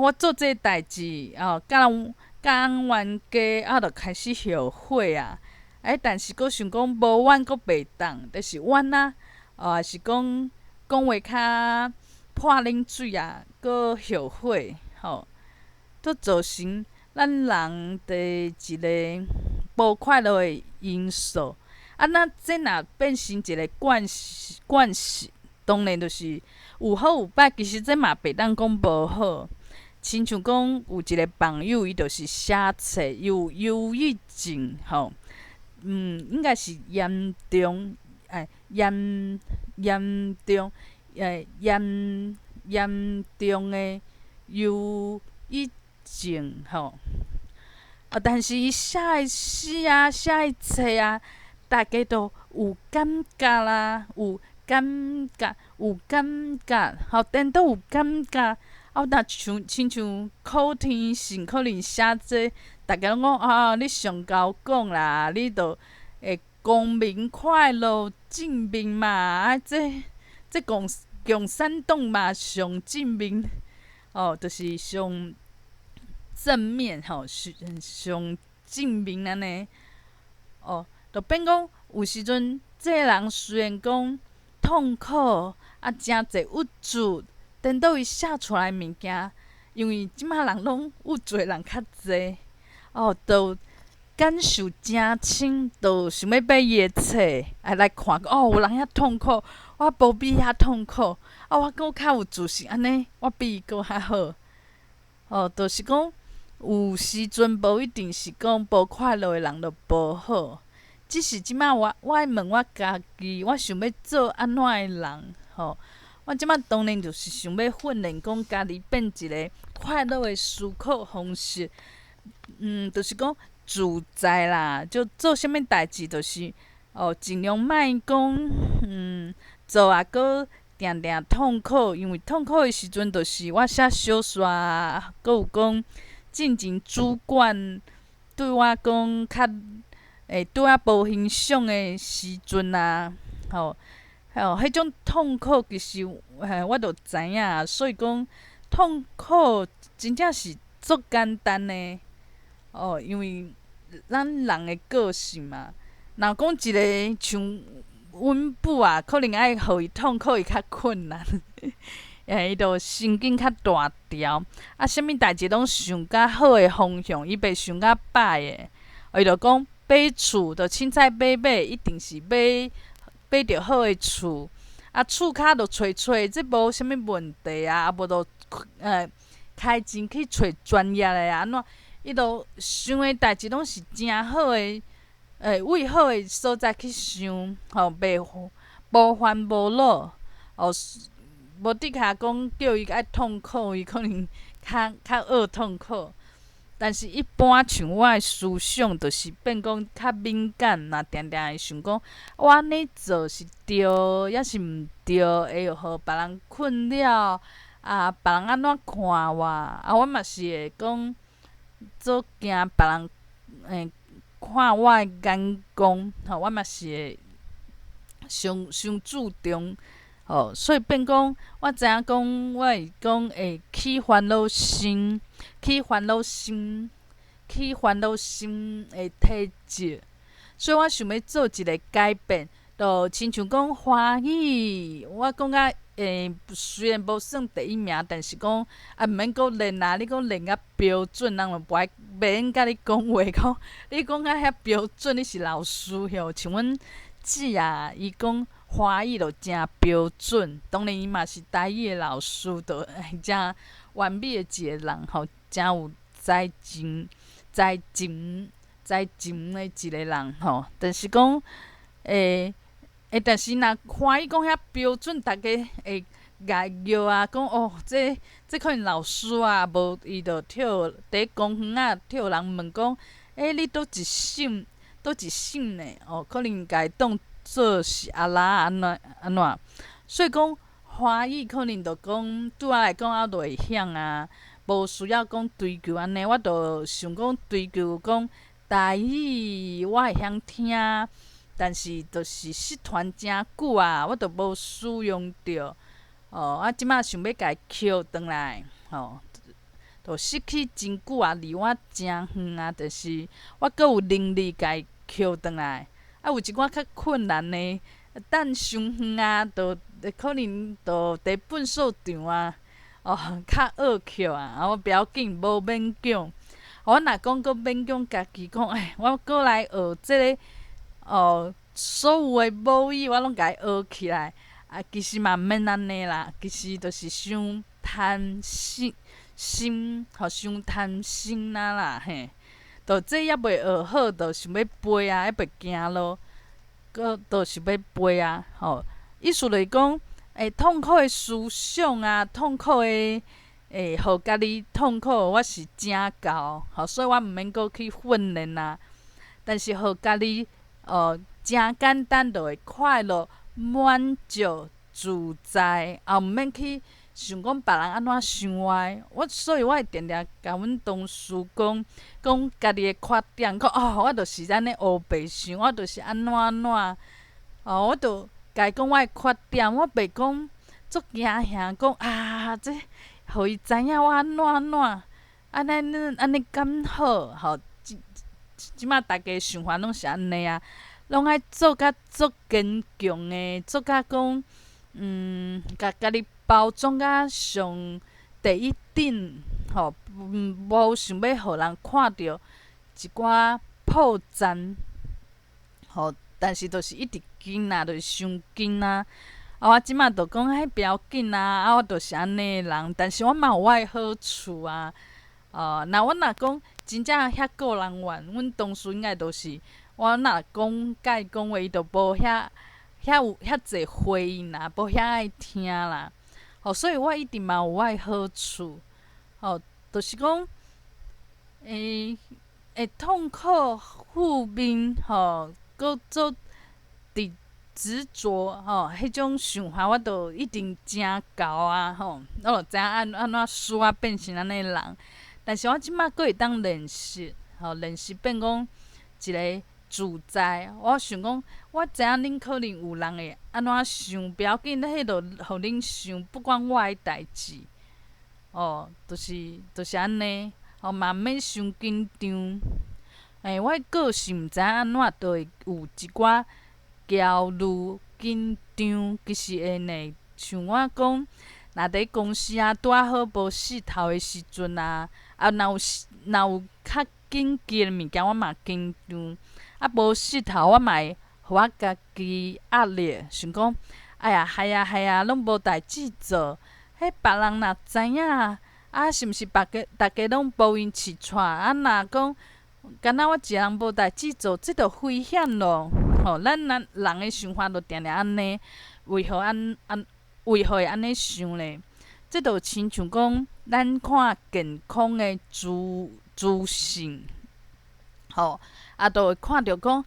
我做这代志，甲人冤家，就开始后悔啊。但是佫想讲无冤佫袂当，就是冤啊，还是讲话较泼冷水啊，佫后悔，都造成咱人伫一个无快乐的因素。这若变成一个惯势，当然就是有好有歹。其实这嘛袂当讲无好。亲像讲有一个朋友，伊就是写册，有忧郁症，应该是严重，严重的忧郁症吼。但是伊写的诗啊，写的册啊，大家都有感觉啦，有感觉，有感觉，颠倒有感觉。若亲像靠天信，可能写这，大家拢讲啊，你上高讲啦，你著会光明快乐正面嘛，这共产党嘛上正面，就是上正面上正面安尼。就变讲有时阵，这个人虽然讲痛苦诚济郁卒，颠倒伊写出来物件，因为即马人拢郁卒人较济，就感受诚深，就想要买伊的册来看。有人遐痛苦，我无比遐痛苦，我阁较有自信，安尼我比伊阁较好。就是讲有时阵无一定是讲无快乐的人就无好，只是即马我爱问我家己，我想要做安怎的人？我即马当然就是想要训练讲家己变一个快乐的思考方式。就是讲自在啦，就做啥物代志，就是尽量莫讲做阁定定痛苦，因为痛苦的时阵，就是我写小说啊，阁有讲进前主管对我讲较对我无欣赏的时阵啊，迄种痛苦其实我就知影，所以讲痛苦真正是足简单的。因为咱人的个性嘛，若讲一个像阮母啊，可能爱互伊痛苦，伊较困难，伊就神经较大条，啥物代志拢想较好的方向，伊袂想较歹的。伊就讲买厝，就凊彩买，一定是买着好的厝，厝骹就找，这无啥物问题啊，无就开钱去找专业的安怎？伊就想的代志拢是诚好的，为好的所在去想，袂无烦无恼，无伫骹讲叫伊爱痛苦，伊可能较恶痛苦。但是一般像我的思想，就是变讲较敏感，若定定会想讲，我安尼做是对，抑是毋对，会互别人困扰，别人安怎看我，我嘛是会讲。做惊别人看我的眼光，我嘛是会伤注重，所以变讲，我知影讲，我会讲会起烦恼心的体质，所以我想要做一个改变，就亲像讲华语，我讲甲虽然无算第一名，但是讲毋免阁练啊！你讲练甲标准，人就袂免甲你讲话，讲你讲甲遐标准，你是老师吼。像阮姊啊，伊讲华语就诚标准，当然伊嘛是台语的老师，就诚完美的一个人吼，诚有才情的一个人吼。但是讲但是若看伊讲遐标准，逐家会牙叫啊，讲这可能老师啊，无伊就跳伫公园啊，跳人问讲，你倒一省呢？可能家当做是阿拉安怎？所以讲华语可能就讲对我来讲就会晓啊，无需要讲追求安尼，我就想讲追求讲台语我会晓听。但是，就是失传诚久啊，我都无使用着。我即马想要家己捡转来，就失去真久啊，离我诚远啊。但是我阁有能力家己捡转来。有一寡较困难的，等伤远啊，就可能就伫粪扫场啊，较恶捡啊。我不要紧，无勉强。我若讲阁勉强家己讲，我阁来学即个。所有的母语我拢家己学起来，其实嘛毋免安尼啦，其实就是伤贪心，伤贪心啦嘿。就这还袂学好，就想要飞啊，还袂行咯，佫就想要飞啊。意思就是讲，痛苦的思想啊，痛苦的互家己痛苦，我是真够，所以我毋免阁去训练啊。但是互家己真简单就会快乐、满足、自在，也毋免去想讲别人安怎想所以我会定定甲阮同事讲家己的缺点，讲我就是安尼黑白想，我就是安怎，我就家讲我的缺点，我袂讲足惊吓，讲这互伊知影我安怎，安尼敢好，即马大家想法拢是安尼啊，拢爱做甲足坚强的，做甲讲甲家己包装甲上第一等，无想要互人看着一寡破绽，但是就是一直紧啊，就是伤紧啊。我即马就讲迄不要紧啊，我就是安尼的人，但是我嘛有我的好处啊。若我讲真正遐个人怨，阮同事应该就是我若甲伊讲话，伊就无遐有遐济回应啦，无遐爱听啦。所以我一定嘛有我的好处。就是讲，会痛苦、负面，搁做执着，迄种想法我就一定真够啊，我就知影安怎使我变成安尼的人。但是我即摆阁会当练习，练习变讲一个自在。我想讲，我知影恁可能有人会安怎想，不要紧，迄就互恁想，不管我的代志。就是安尼，嘛毋免伤紧张。我的个性毋知影安怎，就会有一寡焦虑、紧张，其实会呢。像我讲，若伫公司啊，拄啊好无势头的时阵啊，若有较紧急的物件，我嘛紧张。无势头，我嘛会互我家己压力，想讲，害啊，拢无代志做。迄别人若知影，是毋是大家拢无闲饲带？若讲，敢若我一个人无代志做，这着危险咯。咱人的想法就定定安尼，为何会安尼想咧？这着亲像讲，咱看健康的资讯，就会看着讲，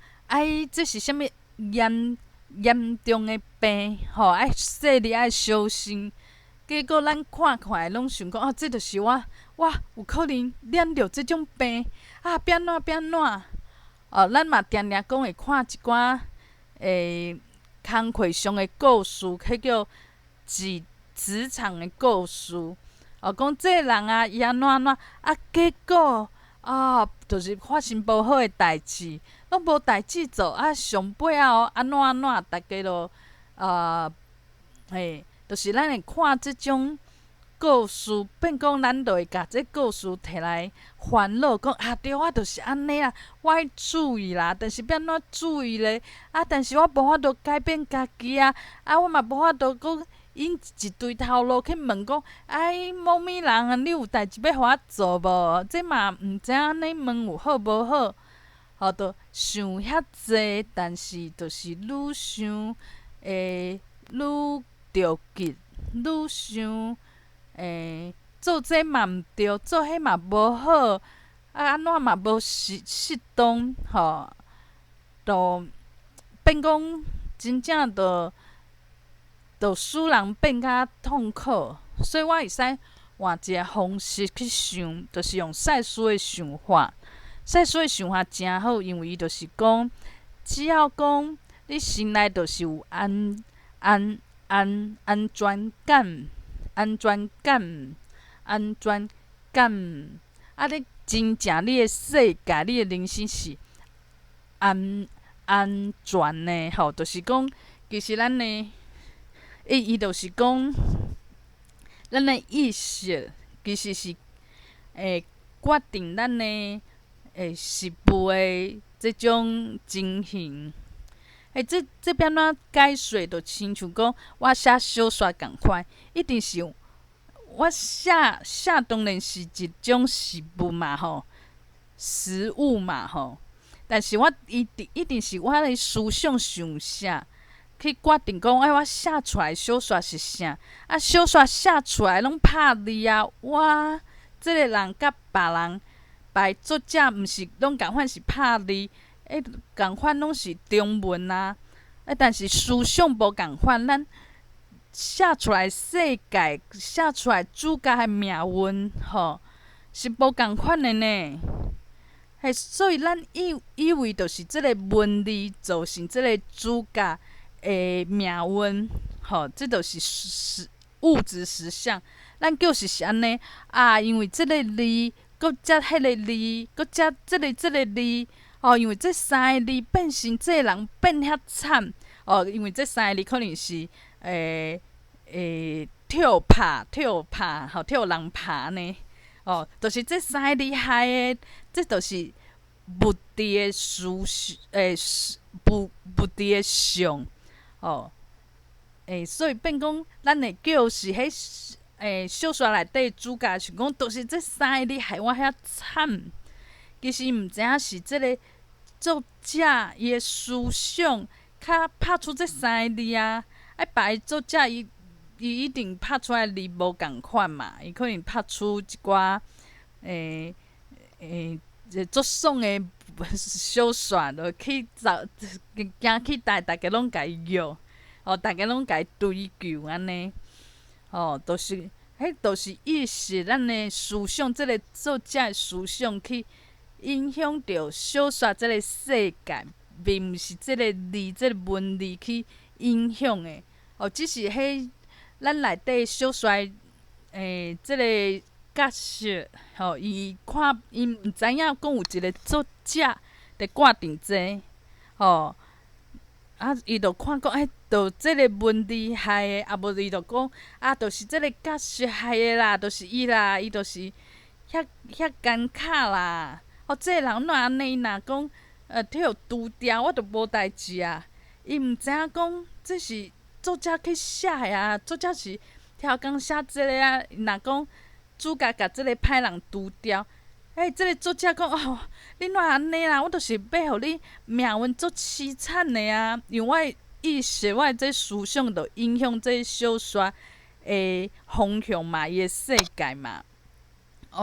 这是啥物严重的病，爱细腻爱小心。结果咱看的拢想讲，这就是我有可能染着即种病，变怎？咱嘛定定讲会看一寡工课上的故事，迄叫职场的故事。讲这个人伊安怎，结果就是发生无好的代志，拢无代志做，上尾安怎，大家就就是咱会看即种故事，变讲咱就会甲这故事摕来烦恼，讲对，我就是安尼啦，我爱注意啦，但是要安怎注意咧？但是我无法度改变家己我嘛无法度讲引一堆头路去问讲，某物人你有代志要互我做无？这嘛毋知影安尼问有好无好？就想遐济，但是就是愈想愈着急，愈想做这嘛毋对，做迄嘛无好，安怎嘛无适当，就变讲真正就使人变甲痛苦。所以我会使换一个方式去想，就是用赛斯的想法。赛斯的想法真好，因为伊就是讲，只要讲你心内就是有安全感，你真正你的世界，你的人生是安全的，就是讲，其实咱的伊就是讲，咱的意识其实是决定咱的事物的即种情形。这边怎解说，就亲像讲我写小说共款，一定是我写当然是一种事物嘛事物嘛但是我一定是我的思想想写，去决定讲，我写出来小说是啥？啊，小说写出来拢拍字啊！哇，即个人甲别作者毋是拢共款是拍字，共款拢是中文啊。但是思想无共款，咱写出来世界，写出来主角的命运，是无共款的呢。所以咱以为著是即个文字造成即个主角的命运，即著是物质实相。咱就是安尼啊，因为即个字，搁加迄个字，搁加即个字，因为这三个字变成即个人变遐惨，因为这三个字可能是跳拍，跳人拍呢。就是这三个字害的，这就是物质的物质的相，所以变讲，咱会叫是迄小说内底主角想讲，都是这三个字害我遐惨。其实毋知影是即个作者伊的思想，较拍出这三个字啊。别个作者伊一定拍出来字无共款嘛，伊可能拍出一寡足爽的小说，就去行去逐个拢甲伊约，逐个拢甲伊追求安尼，都是意识咱的思想，即个作者的思想去影响着小说即个世界，并毋是即个字、即个文字去影响的。只是迄咱内底小说即个角色，伊毋知影讲有一个作者伫挂定这，伊就看讲，就即个文字害的，无伊就讲，就是即个角色害的啦，就是伊啦，伊就是遐艰卡啦。即个人哪安尼？伊若讲替互除掉，我就无代志啊。伊毋知影讲，这是作者去写的啊，作者是超工写即个啊。若讲主角甲即个歹人除掉，即个作者讲你哪安尼啦？我就是要互你命运足凄惨的啊！因为我意识，我这思想就影响这小说的方向嘛，伊的世界嘛。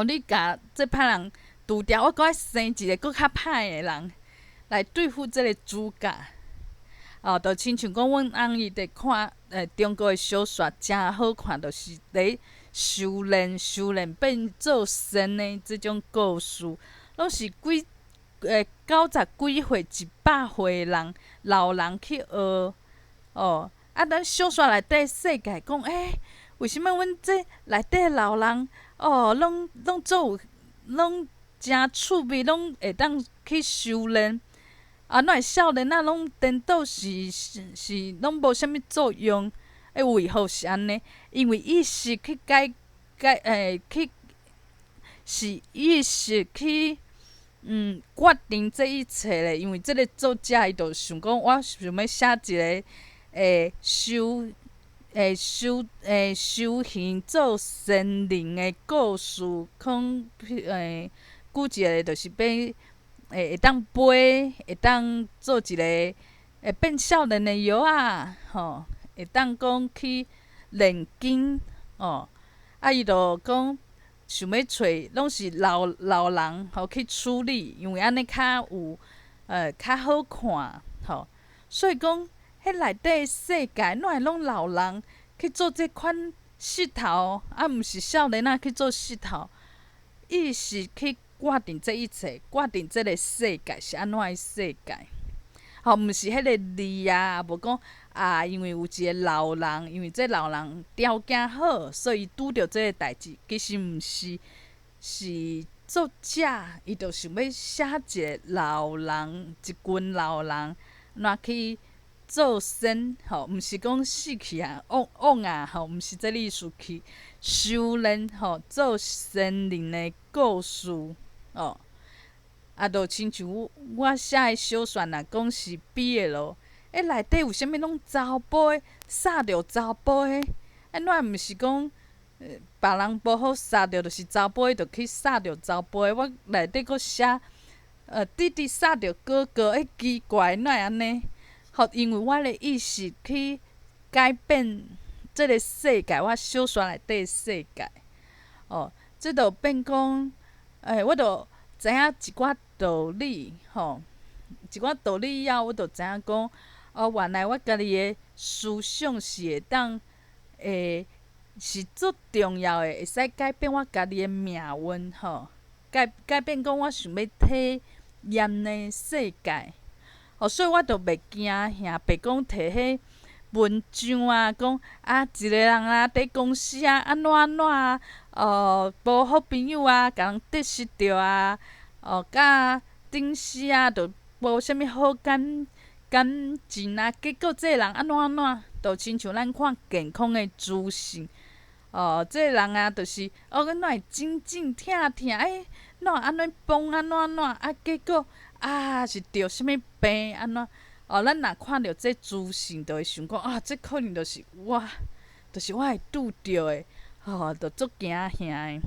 你甲即歹人除掉，我搁爱生一个搁较歹的人来对付即个主角。就亲像讲，阮翁伊伫看中国的小说，诚好看，就是伫修炼变做神的即种故事，拢是90几岁、100岁的人老人去学。咱小说内底世界讲，为什物阮这内底的老人拢诚趣味，拢会当去修炼？哪会少年仔拢颠倒是拢无啥物作用？为何是安尼？因为意识去是意识去决定这一切咧。因为即个作者伊就想讲，我想要写一个修行做神灵的故事，举一个就是会当飞，会当做一个会变少年的药啊，会当讲去炼金，伊就讲想要找拢是老人去处理，因为安尼较有较好看，所以讲迄内底的世界哪会拢老人去做这款石头，毋是少年仔去做石头，伊是去决定这一切，决定这个世界是安怎的世界。毋是迄个字啊，无讲因为有一个老人，因为这老人条件好，所以拄着这个代志。其实毋是，是作者伊就想要写一个老人，一群老人，若去做神，毋是讲死去啊，往啊，毋是这意思，去修炼，做神灵的故事。就亲像我写的小说若讲是 BL，内底有啥物拢查甫的，杀着查甫的，哪毋是讲别人无好杀着，就是查甫的就去杀着查甫的。我内底佫写弟弟杀着哥哥，奇怪哪会安尼？因为我的意识去改变即个世界，我小说内底的世界。即就变讲，我就知影一寡道理，一寡道理以后，我就知影讲，原来我家己的思想是会当，是足重要的，会使改变我家己的命运，改变讲我想要体验的世界。所以我就袂惊兄爸讲摕迄文章啊，讲一个人啊，伫公司啊，安怎安怎啊，无好朋友啊，共人得失着啊，甲顶时啊，就无啥物好感情啊，结果这个人安怎安怎，就亲像咱看健康的资讯，这个人啊，就是怎会真痛痛，怎会安尼崩安怎安怎，结果是着啥物病安怎？咱若看着这资讯，就会想讲这可能就是我会拄着的，就足惊吓的。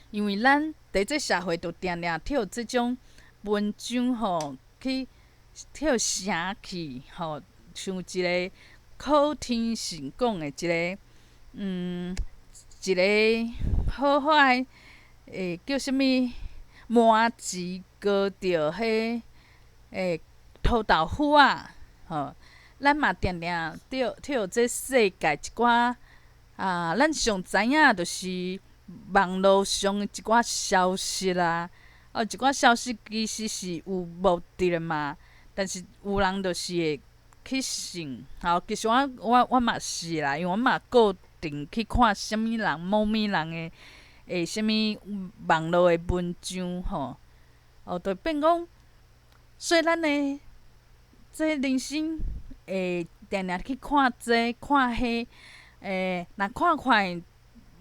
因为咱伫这社会，就定定摕即种文章去摕写去，像一个靠天神讲的一个好诶，叫啥物麻糍糕着迄土豆腐啊，咱嘛定定摕这世界一寡咱上知影就是网络上的一寡消息啦，一寡消息其实是有目的的嘛，但是有人就是会去信，其实我嘛是啦，因为我嘛固定去看啥物人某物人的啥物网络的文章就变讲，所以咱的这人生会定定去看这看迄，若看看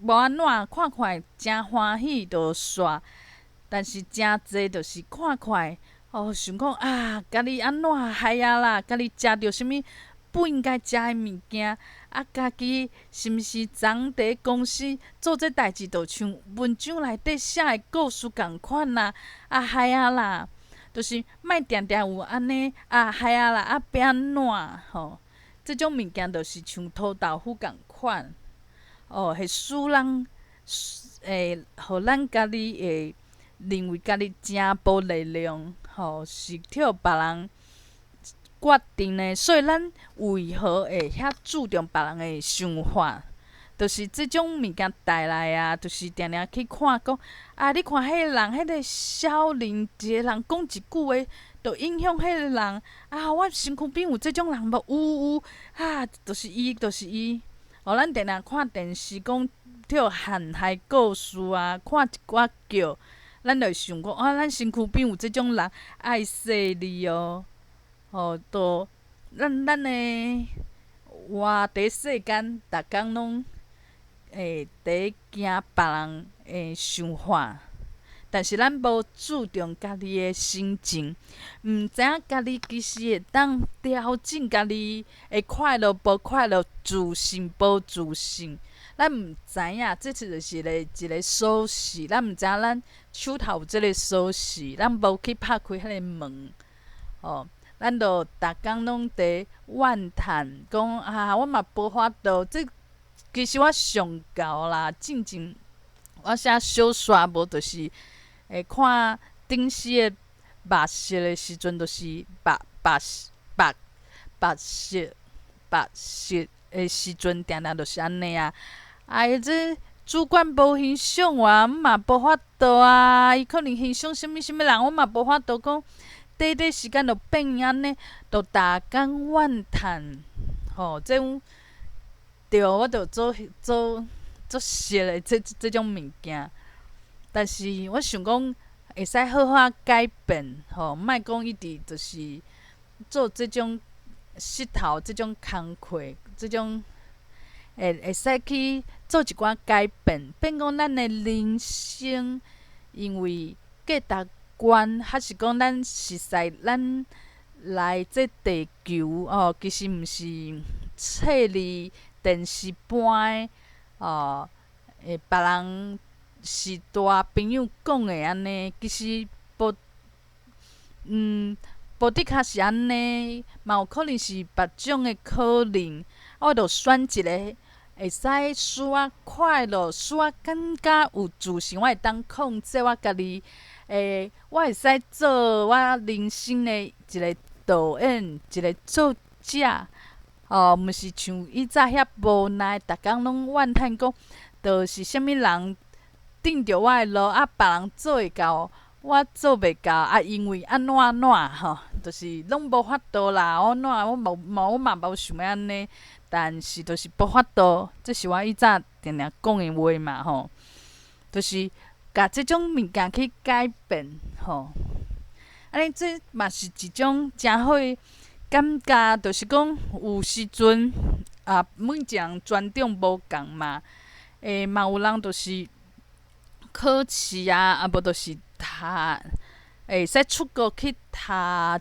无安怎，看看真欢喜就煞，但是诚济就是看看想讲家己安怎害啦，家己食着啥物不应该食的物件，家己是毋是昨伫公司做这代志，就像文章内底写的故事共款啦，害啦。就是莫定定有安尼害啦，要安怎即种物件就是像土豆腐共款，会使人互咱家己会认为家己真无力量，是替别人决定的。所以咱为何会遐注重别人的想法？就是即种物件带来就是定定去看讲你看迄个人，迄个少年一个人讲一句话，就影响迄个人我身躯边有即种人无？有就是伊，就是伊。咱定定看电视讲着陷害故事看一寡剧，咱就会想讲咱身躯边有即种人爱说你都咱的活伫世间，逐工拢伫惊别人的想法，但是咱无注重家己的心情，毋知影家己其实会当调整家己的快乐无快乐，自信无自信。咱毋知影，这就是一个锁匙，咱毋知影咱手头有即个锁匙，咱无去拍开迄个门，咱就逐工拢伫怨叹，讲我嘛无法度。其实我上厚啦，进前我写小说无，就是会看顶时的目色的时阵，就是目色的时阵，定定就是安尼这主管无欣赏我，嘛无法度伊可能欣赏啥物人，我嘛无法度讲。短时间就变安尼，就逐工怨叹，这种。对，我就做熟的这种物件，但是我想讲会使好好改变，莫讲一直就是做这种石头、这种工课、这种会使去做一寡改变，变讲咱的人生，因为价值观，还是讲咱实在咱来这地球其实毋是册里电视般别人是大朋友讲的安尼，其实无的确是安尼，嘛有可能是别种的可能。我着选一个会使使我快乐、使我感觉有自信，我会当控制我家己。我会使做我人生的一个导演，一个作者。毋是像以早遐无奈，逐工拢怨叹讲，就是啥物人顶着我的路，别人做会到，我做袂到，因为安怎就是拢无法度啦。我嘛无想要安尼，但是就是无法度，这是我以早定定讲的话嘛就是甲即种物件去改变安尼这嘛是一种诚好的感觉，就是讲有时阵每一个人专长无共嘛，嘛有人就是考试无就是读，会使出国去读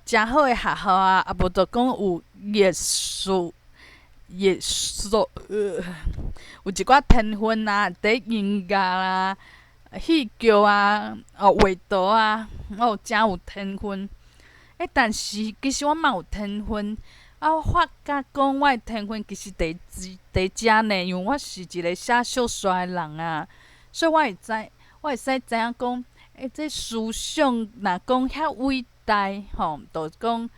诚好的学校无就讲有艺术有一寡天分伫音乐戏剧画图真有天分。但是其实我嘛有天分，我发觉讲我的天分其实伫遮呢，因为我是一个写小说的人所以我会使知影讲，这思想若讲遐伟大就讲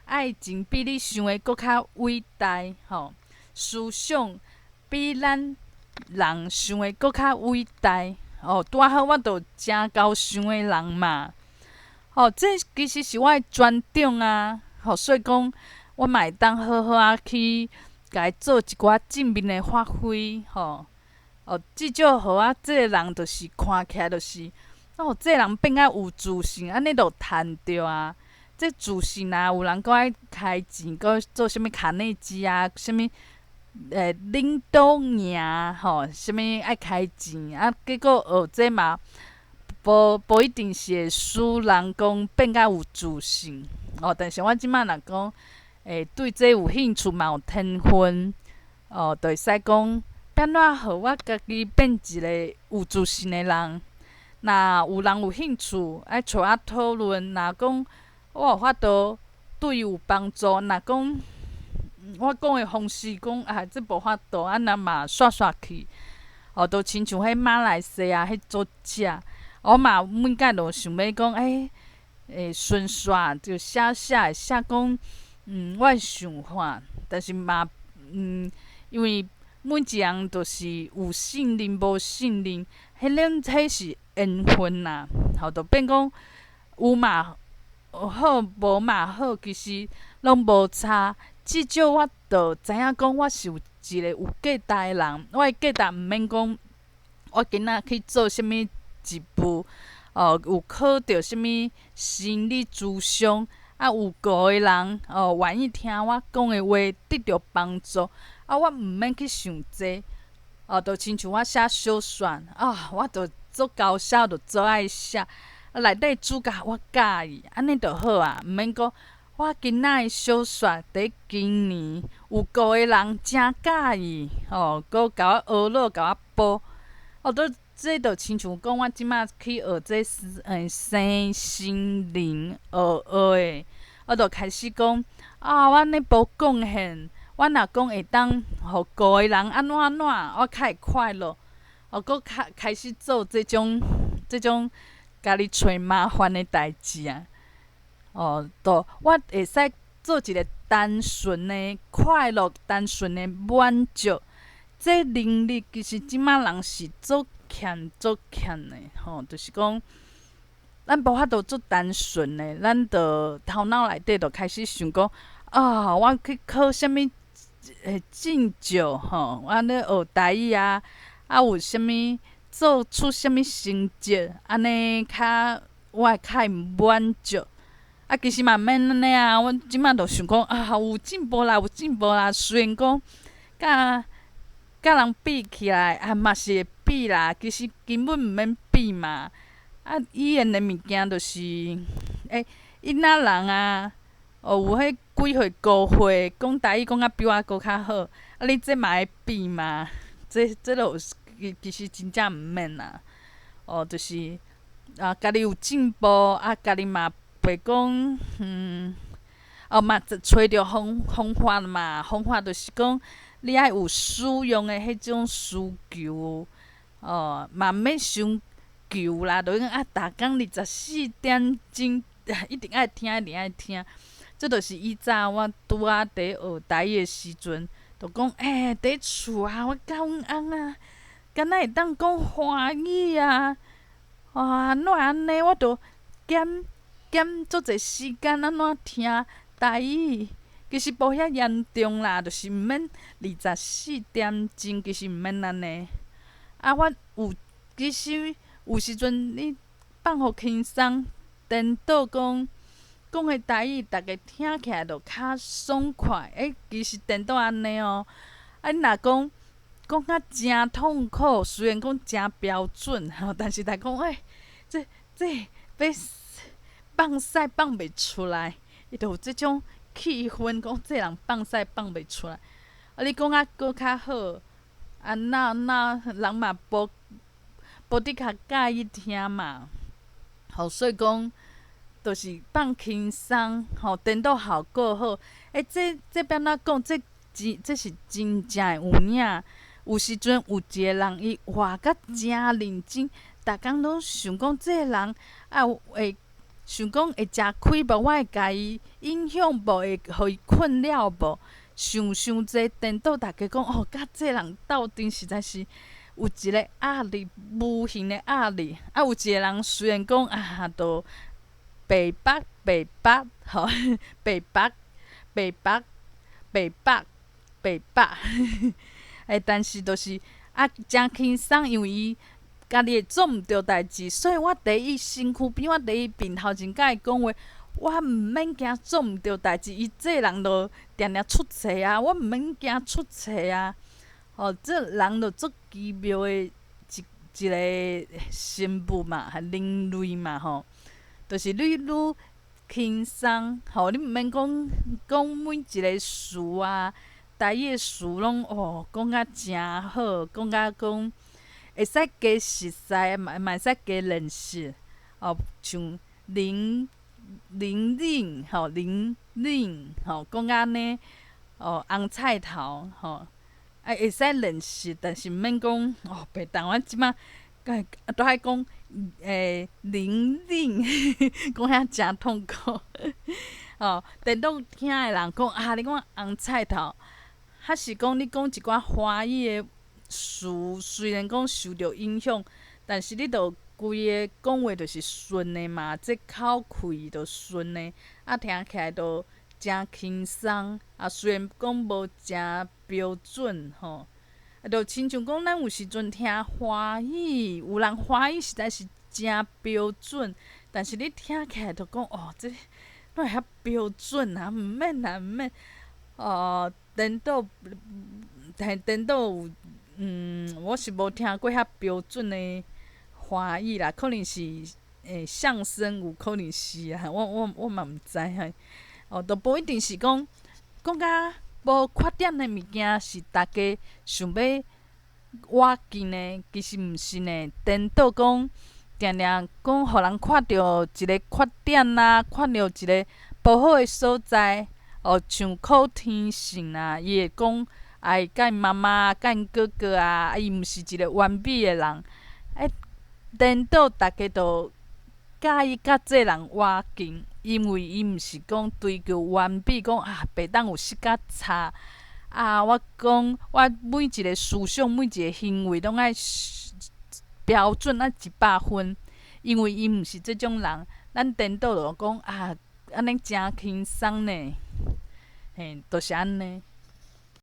爱情比你想的搁较伟大思想比咱人想的搁较伟大拄好我就真够想的人嘛。这其实是我的专长所以讲我嘛会当好好去甲伊做一寡正面的发挥至少互我即个人就是看起来就是即个人变甲有自信，安尼就趁着这自信有人搁爱开钱，搁做啥物卡内基啥物领导赢啥物爱开钱结果学这嘛。无一定是会使人讲变甲有自信但是我即摆若讲对这有兴趣嘛有天分就会使讲变怎互我家己变一个有自信的人。若有人有兴趣爱找我讨论，若讲我有法度对伊有帮助，若讲我讲的方式讲这无法度那嘛煞去就亲像迄马来西亚迄作者。我嘛每摆就想要讲，顺续就写会写讲，我的想法，但是嘛，因为每一个人就是有信任无信任，迄是缘分就变讲有嘛好，无嘛好，其实拢无差。至少我就知影讲，我是一个有价值的人。我的价值毋免讲，我今仔去做啥物。一部有考着啥物心理咨商有5个人愿意听我讲的话，得到帮助我毋免去想这就亲像我写小说我就做搞笑，就做爱写内底主角我喜意，安尼就好毋免讲我今仔的小说伫今年有5个人真喜意搁甲我学落甲我报这就亲像讲，我即摆去学这生心灵学的，我就开始讲我安尼无贡献，我若讲会当互5个人安怎，我较会快乐。搁开始做这种家己找麻烦的代志就我会使做一个单纯的快乐、单纯的满足。这能力其实即摆人是足欠的就是讲，咱无法度做单纯的，咱就头脑内底就开始想讲我去考啥物证照我咧学台语有啥物做出啥物成绩，安尼我会较会满足。其实嘛免安尼我即摆就想讲有进步啦，有进步啦。虽然讲甲人比起来嘛是会比啦，其实根本毋免比嘛语言的物件就是囡仔人有迄几岁5岁讲台语讲比我搁较好你这嘛会比嘛这就其实真正毋免啦就是家己有进步家己嘛袂讲，嘛找着方法嘛，方法就是讲，你爱有使用的迄种需求，嘛毋免伤求啦，就讲逐工24点钟一定爱听，一定爱听。这就是以早我拄仔伫学台语的时阵，就讲伫厝啊，我甲阮翁啊，敢若会当讲华语啊，怎安尼？我着减足侪时间安怎听台语。其实无遐严重啦，就是毋免24点钟，其实毋免安尼。我其实有时阵你放互轻松，颠倒讲的台语，逐个听起来就较爽快。其实颠倒安尼哦。你若讲甲诚痛苦，虽然讲诚标准但是来讲这要放屎放袂出来，伊就有即种气氛，讲这人放屎放袂出来。你讲搁较好，那人嘛无伫较介意听嘛。所以讲，就是放轻松，颠倒效果好。这要安怎讲？这是真正的有影。有时阵有一个人伊活甲诚认真，逐工拢想讲这个人会想讲会食亏无？我会家己影响无？会互伊困扰无？想济，颠倒逐家讲甲这个人斗阵实在是有一个压力，无形的压力。有一个人虽然讲都白北，白北，但是就是诚轻松，因为伊家己会做毋着代志，所以我伫伊身躯边，我伫伊面头前甲伊讲话，我毋免惊做毋着代志。伊这人就定定出错啊，我毋免惊出错啊。这人就足奇妙的一个生物嘛，人类嘛就是你愈轻松，你毋免讲每一个词啊，台语的词拢讲甲诚好，讲会使加熟悉，嘛会使加认识。像零零讲甲安尼，红菜头会使认识，但是毋免讲白当我即马都爱讲零，讲遐诚痛苦。颠倒听的人讲你讲红菜头，还是讲你讲一寡华语的词，虽然讲受着影响，但是你着规个讲话就是顺的嘛，这口气着顺的，听起来着诚轻松。虽然讲无诚标准就亲像讲咱有时阵听华语，有人华语实在是诚标准，但是你听起来着讲这哪会遐标准啊？毋免啦，毋免。颠倒有我是无听过遐标准的华语啦，可能是相声有可能是啊，我嘛毋知都无一定是讲甲无缺点的物件是大家想要挖紧的，其实毋是呢。颠倒讲，定定讲，互人看到一个缺点啊，看到一个无好的所在，像靠天性啊，伊会讲甲因妈妈、甲因哥哥伊毋是一个完美的人。颠倒大家都介意甲这人挖近，因为伊毋是讲追求完美，讲袂当有失甲差。我讲我每一个思想、每一个行为拢爱标准100分，因为伊毋是即种人。咱颠倒就讲安尼诚轻松呢，就是安尼。